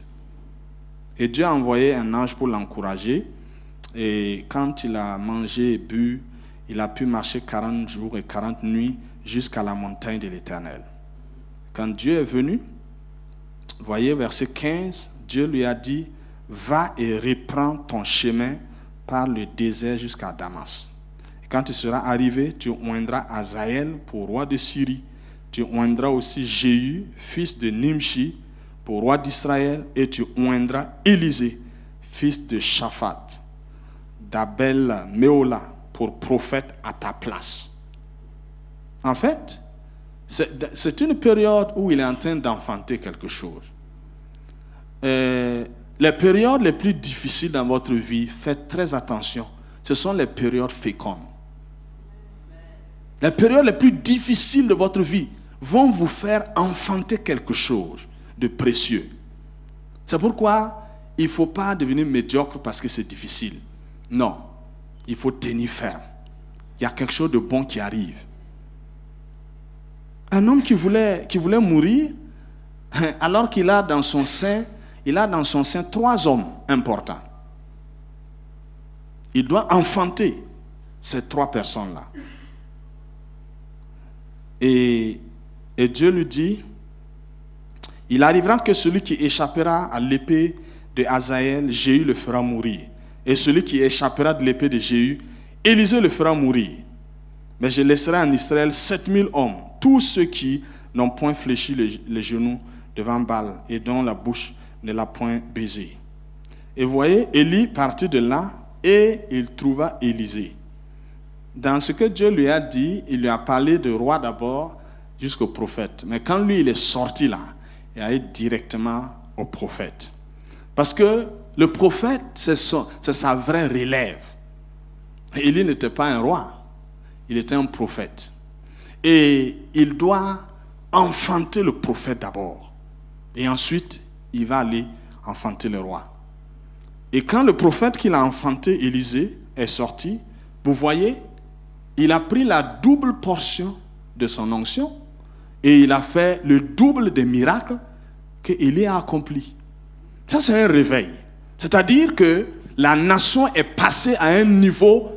Et Dieu a envoyé un ange pour l'encourager. Et quand il a mangé et bu, il a pu marcher 40 jours et 40 nuits jusqu'à la montagne de l'Éternel. Quand Dieu est venu, voyez verset 15, Dieu lui a dit, va et reprends ton chemin par le désert jusqu'à Damas. Et quand tu seras arrivé, tu oindras Azaël pour roi de Syrie. Tu oindras aussi Jéhu, fils de Nimshi, pour roi d'Israël, et tu oindras Élisée, fils de Shaphat, d'Abel Méola pour prophète à ta place. En fait, c'est une période où il est en train d'enfanter quelque chose. Les périodes les plus difficiles dans votre vie, faites très attention, ce sont les périodes fécondes. Les périodes les plus difficiles de votre vie vont vous faire enfanter quelque chose de précieux. C'est pourquoi il ne faut pas devenir médiocre parce que c'est difficile. Non, il faut tenir ferme. Il y a quelque chose de bon qui arrive. Un homme qui voulait mourir, alors qu'il a dans son sein, 3 hommes importants. Il doit enfanter ces 3 personnes-là. Et Dieu lui dit, il arrivera que celui qui échappera à l'épée de Hazaël, Jéhu le fera mourir. Et celui qui échappera de l'épée de Jéhu, Élisée le fera mourir. Mais je laisserai en Israël 7000 hommes, tous ceux qui n'ont point fléchi les genoux devant Baal et dont la bouche ne l'a point baisé. Et vous voyez, Élie partit de là et il trouva Élisée. Dans ce que Dieu lui a dit, il lui a parlé de roi d'abord jusqu'au prophète. Mais quand lui, il est sorti là, il est allé directement au prophète. Parce que le prophète, c'est sa vraie relève. Élie n'était pas un roi, il était un prophète. Et il doit enfanter le prophète d'abord. Et ensuite, il va aller enfanter le roi. Et quand le prophète qu'il a enfanté, Élisée, est sorti, vous voyez, il a pris la double portion de son onction et il a fait le double des miracles qu'Élie a accomplis. Ça, c'est un réveil. C'est-à-dire que la nation est passée à un niveau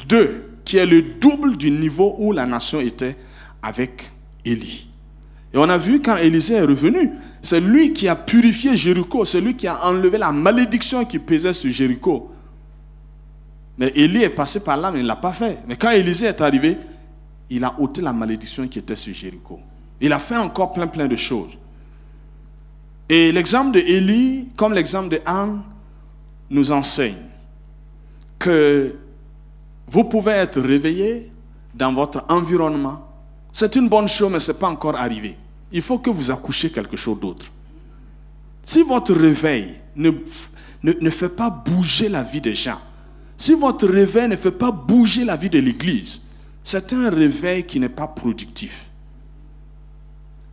2, qui est le double du niveau où la nation était avec Élie. Et on a vu quand Élisée est revenu, c'est lui qui a purifié Jéricho, c'est lui qui a enlevé la malédiction qui pesait sur Jéricho. Mais Élie est passé par là, mais il ne l'a pas fait. Mais quand Élisée est arrivé, il a ôté la malédiction qui était sur Jéricho. Il a fait encore plein de choses. Et l'exemple de Élie, comme l'exemple de Anne, nous enseigne que vous pouvez être réveillé dans votre environnement. C'est une bonne chose, mais ce n'est pas encore arrivé. Il faut que vous accouchiez quelque chose d'autre. Si votre réveil ne fait pas bouger la vie des gens, si votre réveil ne fait pas bouger la vie de l'Église, c'est un réveil qui n'est pas productif.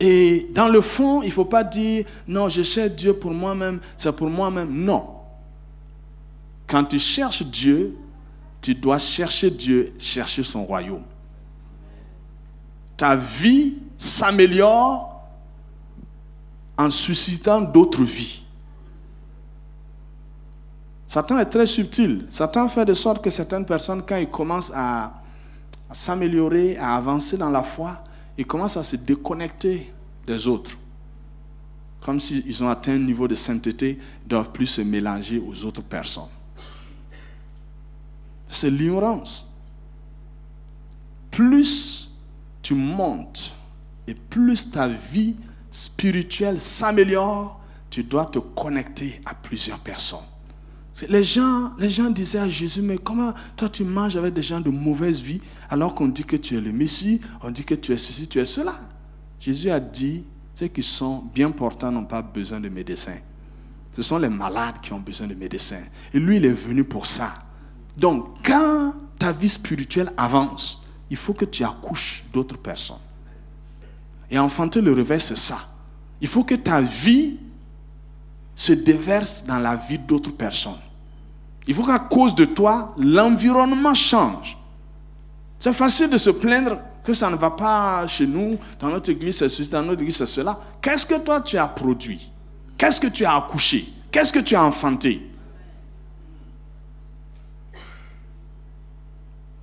Et dans le fond, il ne faut pas dire « Non, je cherche Dieu pour moi-même, c'est pour moi-même. » Non. Quand tu cherches Dieu, tu dois chercher Dieu, chercher son royaume. Ta vie s'améliore en suscitant d'autres vies. Satan est très subtil. Satan fait de sorte que certaines personnes, quand ils commencent à s'améliorer, à avancer dans la foi, ils commencent à se déconnecter des autres. Comme s'ils ont atteint un niveau de sainteté, ils ne doivent plus se mélanger aux autres personnes. C'est l'ignorance. Plus tu montes et plus ta vie spirituelle s'améliore, tu dois te connecter à plusieurs personnes. Les gens disaient à Jésus, mais comment toi tu manges avec des gens de mauvaise vie alors qu'on dit que tu es le Messie, on dit que tu es ceci, tu es cela. Jésus a dit, ceux qui sont bien portants n'ont pas besoin de médecins. Ce sont les malades qui ont besoin de médecins. Et lui, il est venu pour ça. Donc, quand ta vie spirituelle avance, il faut que tu accouches d'autres personnes. Et enfanter le réveil, c'est ça. Il faut que ta vie se déverse dans la vie d'autres personnes. Il faut qu'à cause de toi, l'environnement change. C'est facile de se plaindre que ça ne va pas chez nous, dans notre église c'est ceci, dans notre église c'est cela. Qu'est-ce que toi tu as produit? Qu'est-ce que tu as accouché? Qu'est-ce que tu as enfanté?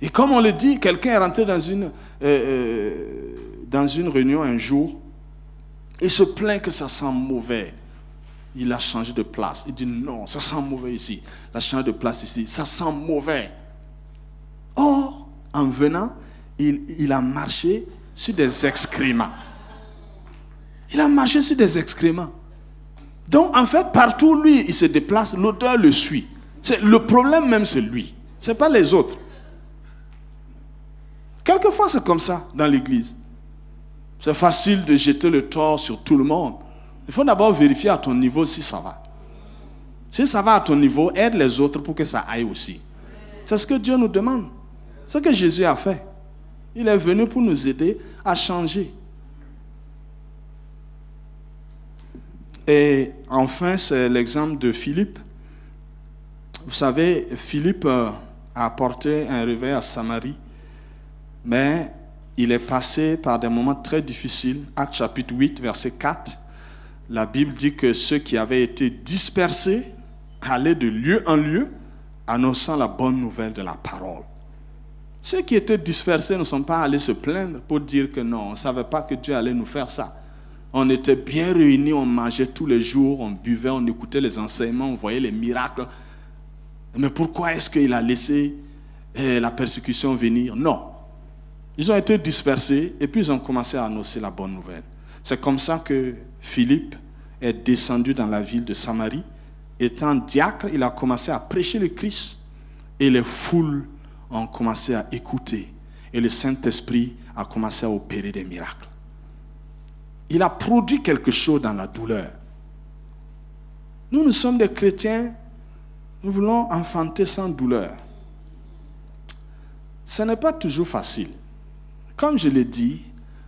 Et comme on le dit, quelqu'un est rentré dans une réunion un jour, et se plaint que ça sent mauvais. Il a changé de place. Il dit non, ça sent mauvais ici. Il a changé de place ici, ça sent mauvais. Or, en venant, il a marché sur des excréments. Il a marché sur des excréments. Donc, en fait, partout, lui, il se déplace, l'odeur le suit. Le problème même, c'est lui. Ce n'est pas les autres. Quelquefois, c'est comme ça dans l'église. C'est facile de jeter le tort sur tout le monde. Il faut d'abord vérifier à ton niveau si ça va. Si ça va à ton niveau, aide les autres pour que ça aille aussi. C'est ce que Dieu nous demande. C'est ce que Jésus a fait. Il est venu pour nous aider à changer. Et enfin, c'est l'exemple de Philippe. Vous savez, Philippe a apporté un réveil à Samarie, mais il est passé par des moments très difficiles. Actes chapitre 8, verset 4, la Bible dit que ceux qui avaient été dispersés allaient de lieu en lieu, annonçant la bonne nouvelle de la parole. Ceux qui étaient dispersés ne sont pas allés se plaindre pour dire que non, on ne savait pas que Dieu allait nous faire ça. On était bien réunis, on mangeait tous les jours, on buvait, on écoutait les enseignements, on voyait les miracles. Mais pourquoi est-ce qu'il a laissé la persécution venir? Non. Ils ont été dispersés et puis ils ont commencé à annoncer la bonne nouvelle. C'est comme ça que Philippe est descendu dans la ville de Samarie. Étant diacre, il a commencé à prêcher le Christ et les foules ont commencé à écouter. Et le Saint-Esprit a commencé à opérer des miracles. Il a produit quelque chose dans la douleur. Nous sommes des chrétiens, nous voulons enfanter sans douleur. Ce n'est pas toujours facile. Comme je l'ai dit,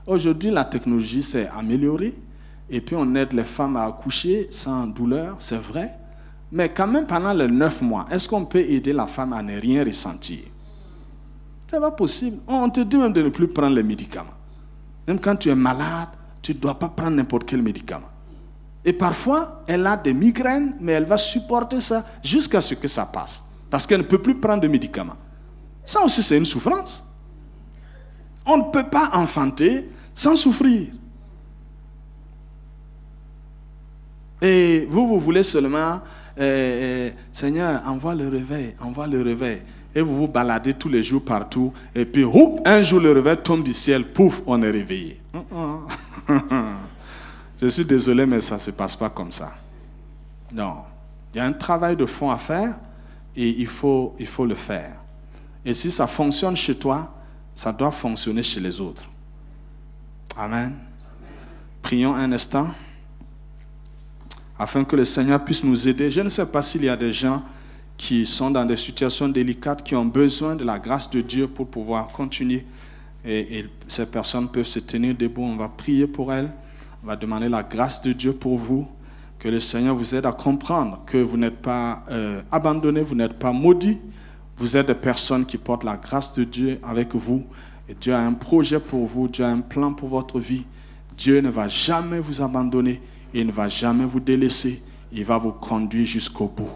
aujourd'hui la technologie s'est améliorée et puis on aide les femmes à accoucher sans douleur, c'est vrai. Mais quand même pendant les 9 mois, est-ce qu'on peut aider la femme à ne rien ressentir? Ce n'est pas possible. On te dit même de ne plus prendre les médicaments. Même quand tu es malade, tu ne dois pas prendre n'importe quel médicament. Et parfois, elle a des migraines, mais elle va supporter ça jusqu'à ce que ça passe. Parce qu'elle ne peut plus prendre de médicaments. Ça aussi, c'est une souffrance. On ne peut pas enfanter sans souffrir. Et vous voulez seulement, Seigneur, envoie le réveil. Et vous vous baladez tous les jours partout. Et puis, un jour, le réveil tombe du ciel, pouf, on est réveillé. Je suis désolé, mais ça ne se passe pas comme ça. Non. Il y a un travail de fond à faire et il faut le faire. Et si ça fonctionne chez toi, ça doit fonctionner chez les autres. Amen. Prions un instant afin que le Seigneur puisse nous aider. Je ne sais pas s'il y a des gens qui sont dans des situations délicates, qui ont besoin de la grâce de Dieu pour pouvoir continuer. Et ces personnes peuvent se tenir debout. On va prier pour elles. On va demander la grâce de Dieu pour vous. Que le Seigneur vous aide à comprendre que vous n'êtes pas abandonnés, vous n'êtes pas maudits. Vous êtes des personnes qui portent la grâce de Dieu avec vous. Et Dieu a un projet pour vous. Dieu a un plan pour votre vie. Dieu ne va jamais vous abandonner. Il ne va jamais vous délaisser. Il va vous conduire jusqu'au bout.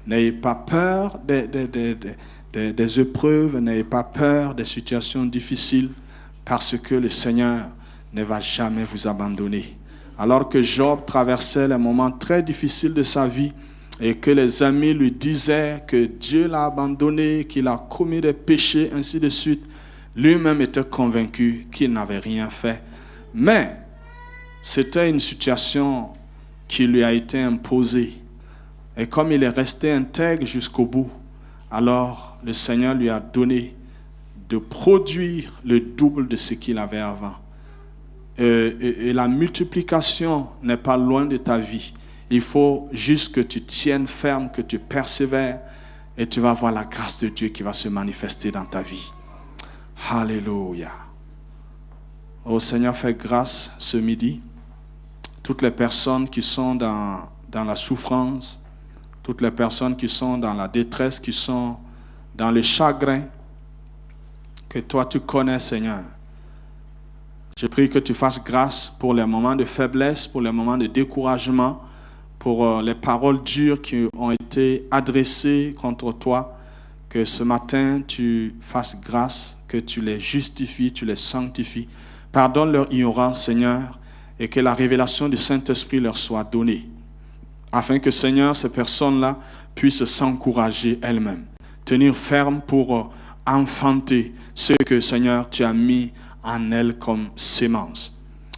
N'ayez pas peur des épreuves. N'ayez pas peur des situations difficiles. Parce que le Seigneur ne va jamais vous abandonner. Alors que Job traversait les moments très difficiles de sa vie et que les amis lui disaient que Dieu l'a abandonné, qu'il a commis des péchés, ainsi de suite, lui-même était convaincu qu'il n'avait rien fait. Mais c'était une situation qui lui a été imposée. Et comme il est resté intègre jusqu'au bout, alors le Seigneur lui a donné de produire le double de ce qu'il avait avant. Et la multiplication n'est pas loin de ta vie. Il faut juste que tu tiennes ferme, que tu persévères et tu vas voir la grâce de Dieu qui va se manifester dans ta vie. Alléluia. Oh Seigneur, fais grâce ce midi. Toutes les personnes qui sont dans la souffrance, toutes les personnes qui sont dans la détresse, qui sont dans le chagrin, que toi tu connais, Seigneur. Je prie que tu fasses grâce pour les moments de faiblesse, pour les moments de découragement, pour les paroles dures qui ont été adressées contre toi. Que ce matin, tu fasses grâce, que tu les justifies, tu les sanctifies. Pardonne leur ignorance, Seigneur, et que la révélation du Saint-Esprit leur soit donnée. Afin que, Seigneur, ces personnes-là puissent s'encourager elles-mêmes. Tenir ferme pour enfanter ce que, Seigneur, tu as mis en elles comme sémence.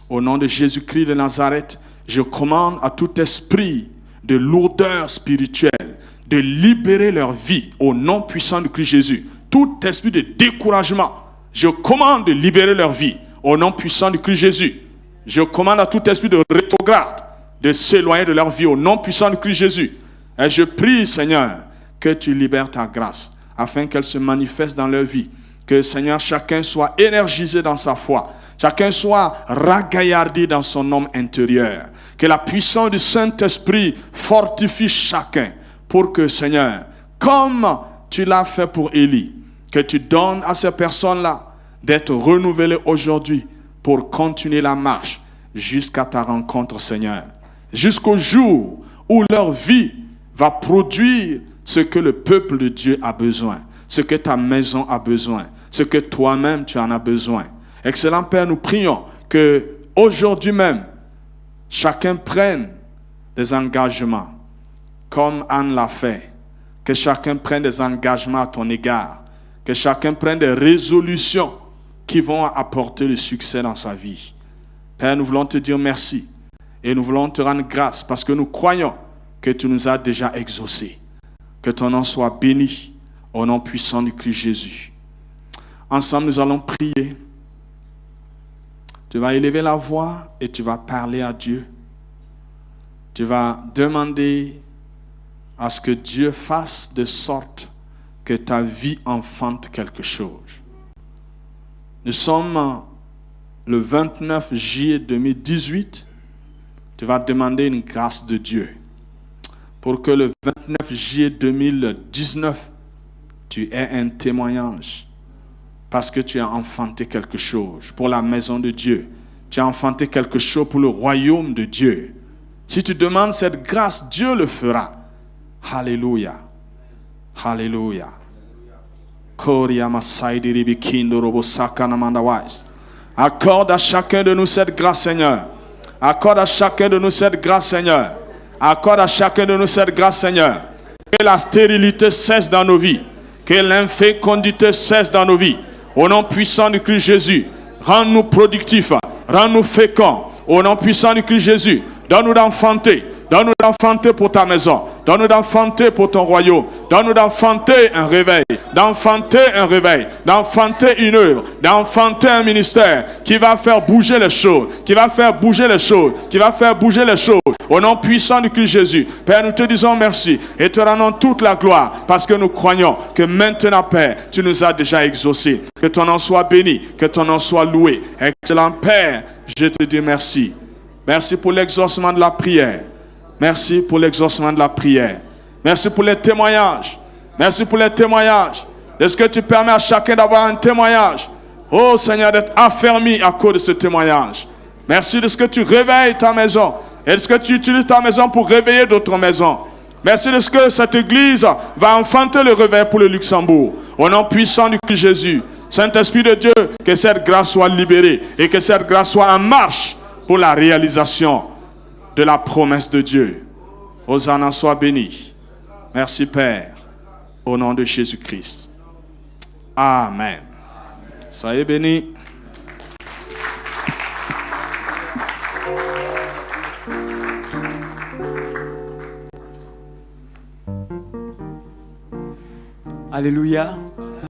Au nom de Jésus-Christ de Nazareth, je commande à tout esprit de lourdeur spirituelle, de libérer leur vie au nom puissant de Christ Jésus. Tout esprit de découragement, je commande de libérer leur vie au nom puissant de Christ Jésus. Je commande à tout esprit de rétrograde de s'éloigner de leur vie au nom puissant de Christ Jésus. Et je prie, Seigneur, que tu libères ta grâce afin qu'elle se manifeste dans leur vie. Que, Seigneur, chacun soit énergisé dans sa foi. Chacun soit ragaillardi dans son homme intérieur. Que la puissance du Saint-Esprit fortifie chacun pour que, Seigneur, comme tu l'as fait pour Élie, que tu donnes à ces personnes-là d'être renouvelées aujourd'hui pour continuer la marche jusqu'à ta rencontre, Seigneur. Jusqu'au jour où leur vie va produire ce que le peuple de Dieu a besoin, ce que ta maison a besoin, ce que toi-même tu en as besoin. Excellent Père, nous prions que aujourd'hui même, chacun prenne des engagements, comme Anne l'a fait. Que chacun prenne des engagements à ton égard. Que chacun prenne des résolutions qui vont apporter le succès dans sa vie. Père, nous voulons te dire merci. Et nous voulons te rendre grâce parce que nous croyons que tu nous as déjà exaucés. Que ton nom soit béni au nom puissant du Christ Jésus. Ensemble, nous allons prier. Tu vas élever la voix et tu vas parler à Dieu. Tu vas demander à ce que Dieu fasse de sorte que ta vie enfante quelque chose. Nous sommes le 29 juillet 2018. Tu vas demander une grâce de Dieu pour que le 29 juillet 2019, tu aies un témoignage. Parce que tu as enfanté quelque chose pour la maison de Dieu. Tu as enfanté quelque chose pour le royaume de Dieu. Si tu demandes cette grâce, Dieu le fera. Alléluia. Alléluia. Accorde à chacun de nous cette grâce, Seigneur. Accorde à chacun de nous cette grâce, Seigneur. Accorde à chacun de nous cette grâce, Seigneur. Que la stérilité cesse dans nos vies. Que l'infécondité cesse dans nos vies. Au nom puissant du Christ Jésus, rends-nous productifs, rends-nous féconds. Au nom puissant du Christ Jésus, donne-nous d'enfanter. Donne-nous d'enfanter pour ta maison. Donne-nous d'enfanter pour ton royaume. Donne-nous d'enfanter un réveil. D'enfanter un réveil. D'enfanter une œuvre. D'enfanter un ministère qui va faire bouger les choses. Qui va faire bouger les choses. Qui va faire bouger les choses. Au nom puissant du Christ Jésus. Père, nous te disons merci. Et te rendons toute la gloire. Parce que nous croyons que maintenant, Père, tu nous as déjà exaucés. Que ton nom soit béni. Que ton nom soit loué. Excellent Père, je te dis merci. Merci pour l'exaucement de la prière. Merci pour l'exaucement de la prière. Merci pour les témoignages. Merci pour les témoignages. Est-ce que tu permets à chacun d'avoir un témoignage? Oh Seigneur, d'être affermi à cause de ce témoignage. Merci de ce que tu réveilles ta maison. Est-ce que tu utilises ta maison pour réveiller d'autres maisons? Merci de ce que cette église va enfanter le réveil pour le Luxembourg. Au nom puissant du Christ Jésus. Saint-Esprit de Dieu, que cette grâce soit libérée et que cette grâce soit en marche pour la réalisation de la promesse de Dieu. Hosanna soit béni. Merci Père, au nom de Jésus-Christ. Amen. Soyez bénis. Alléluia.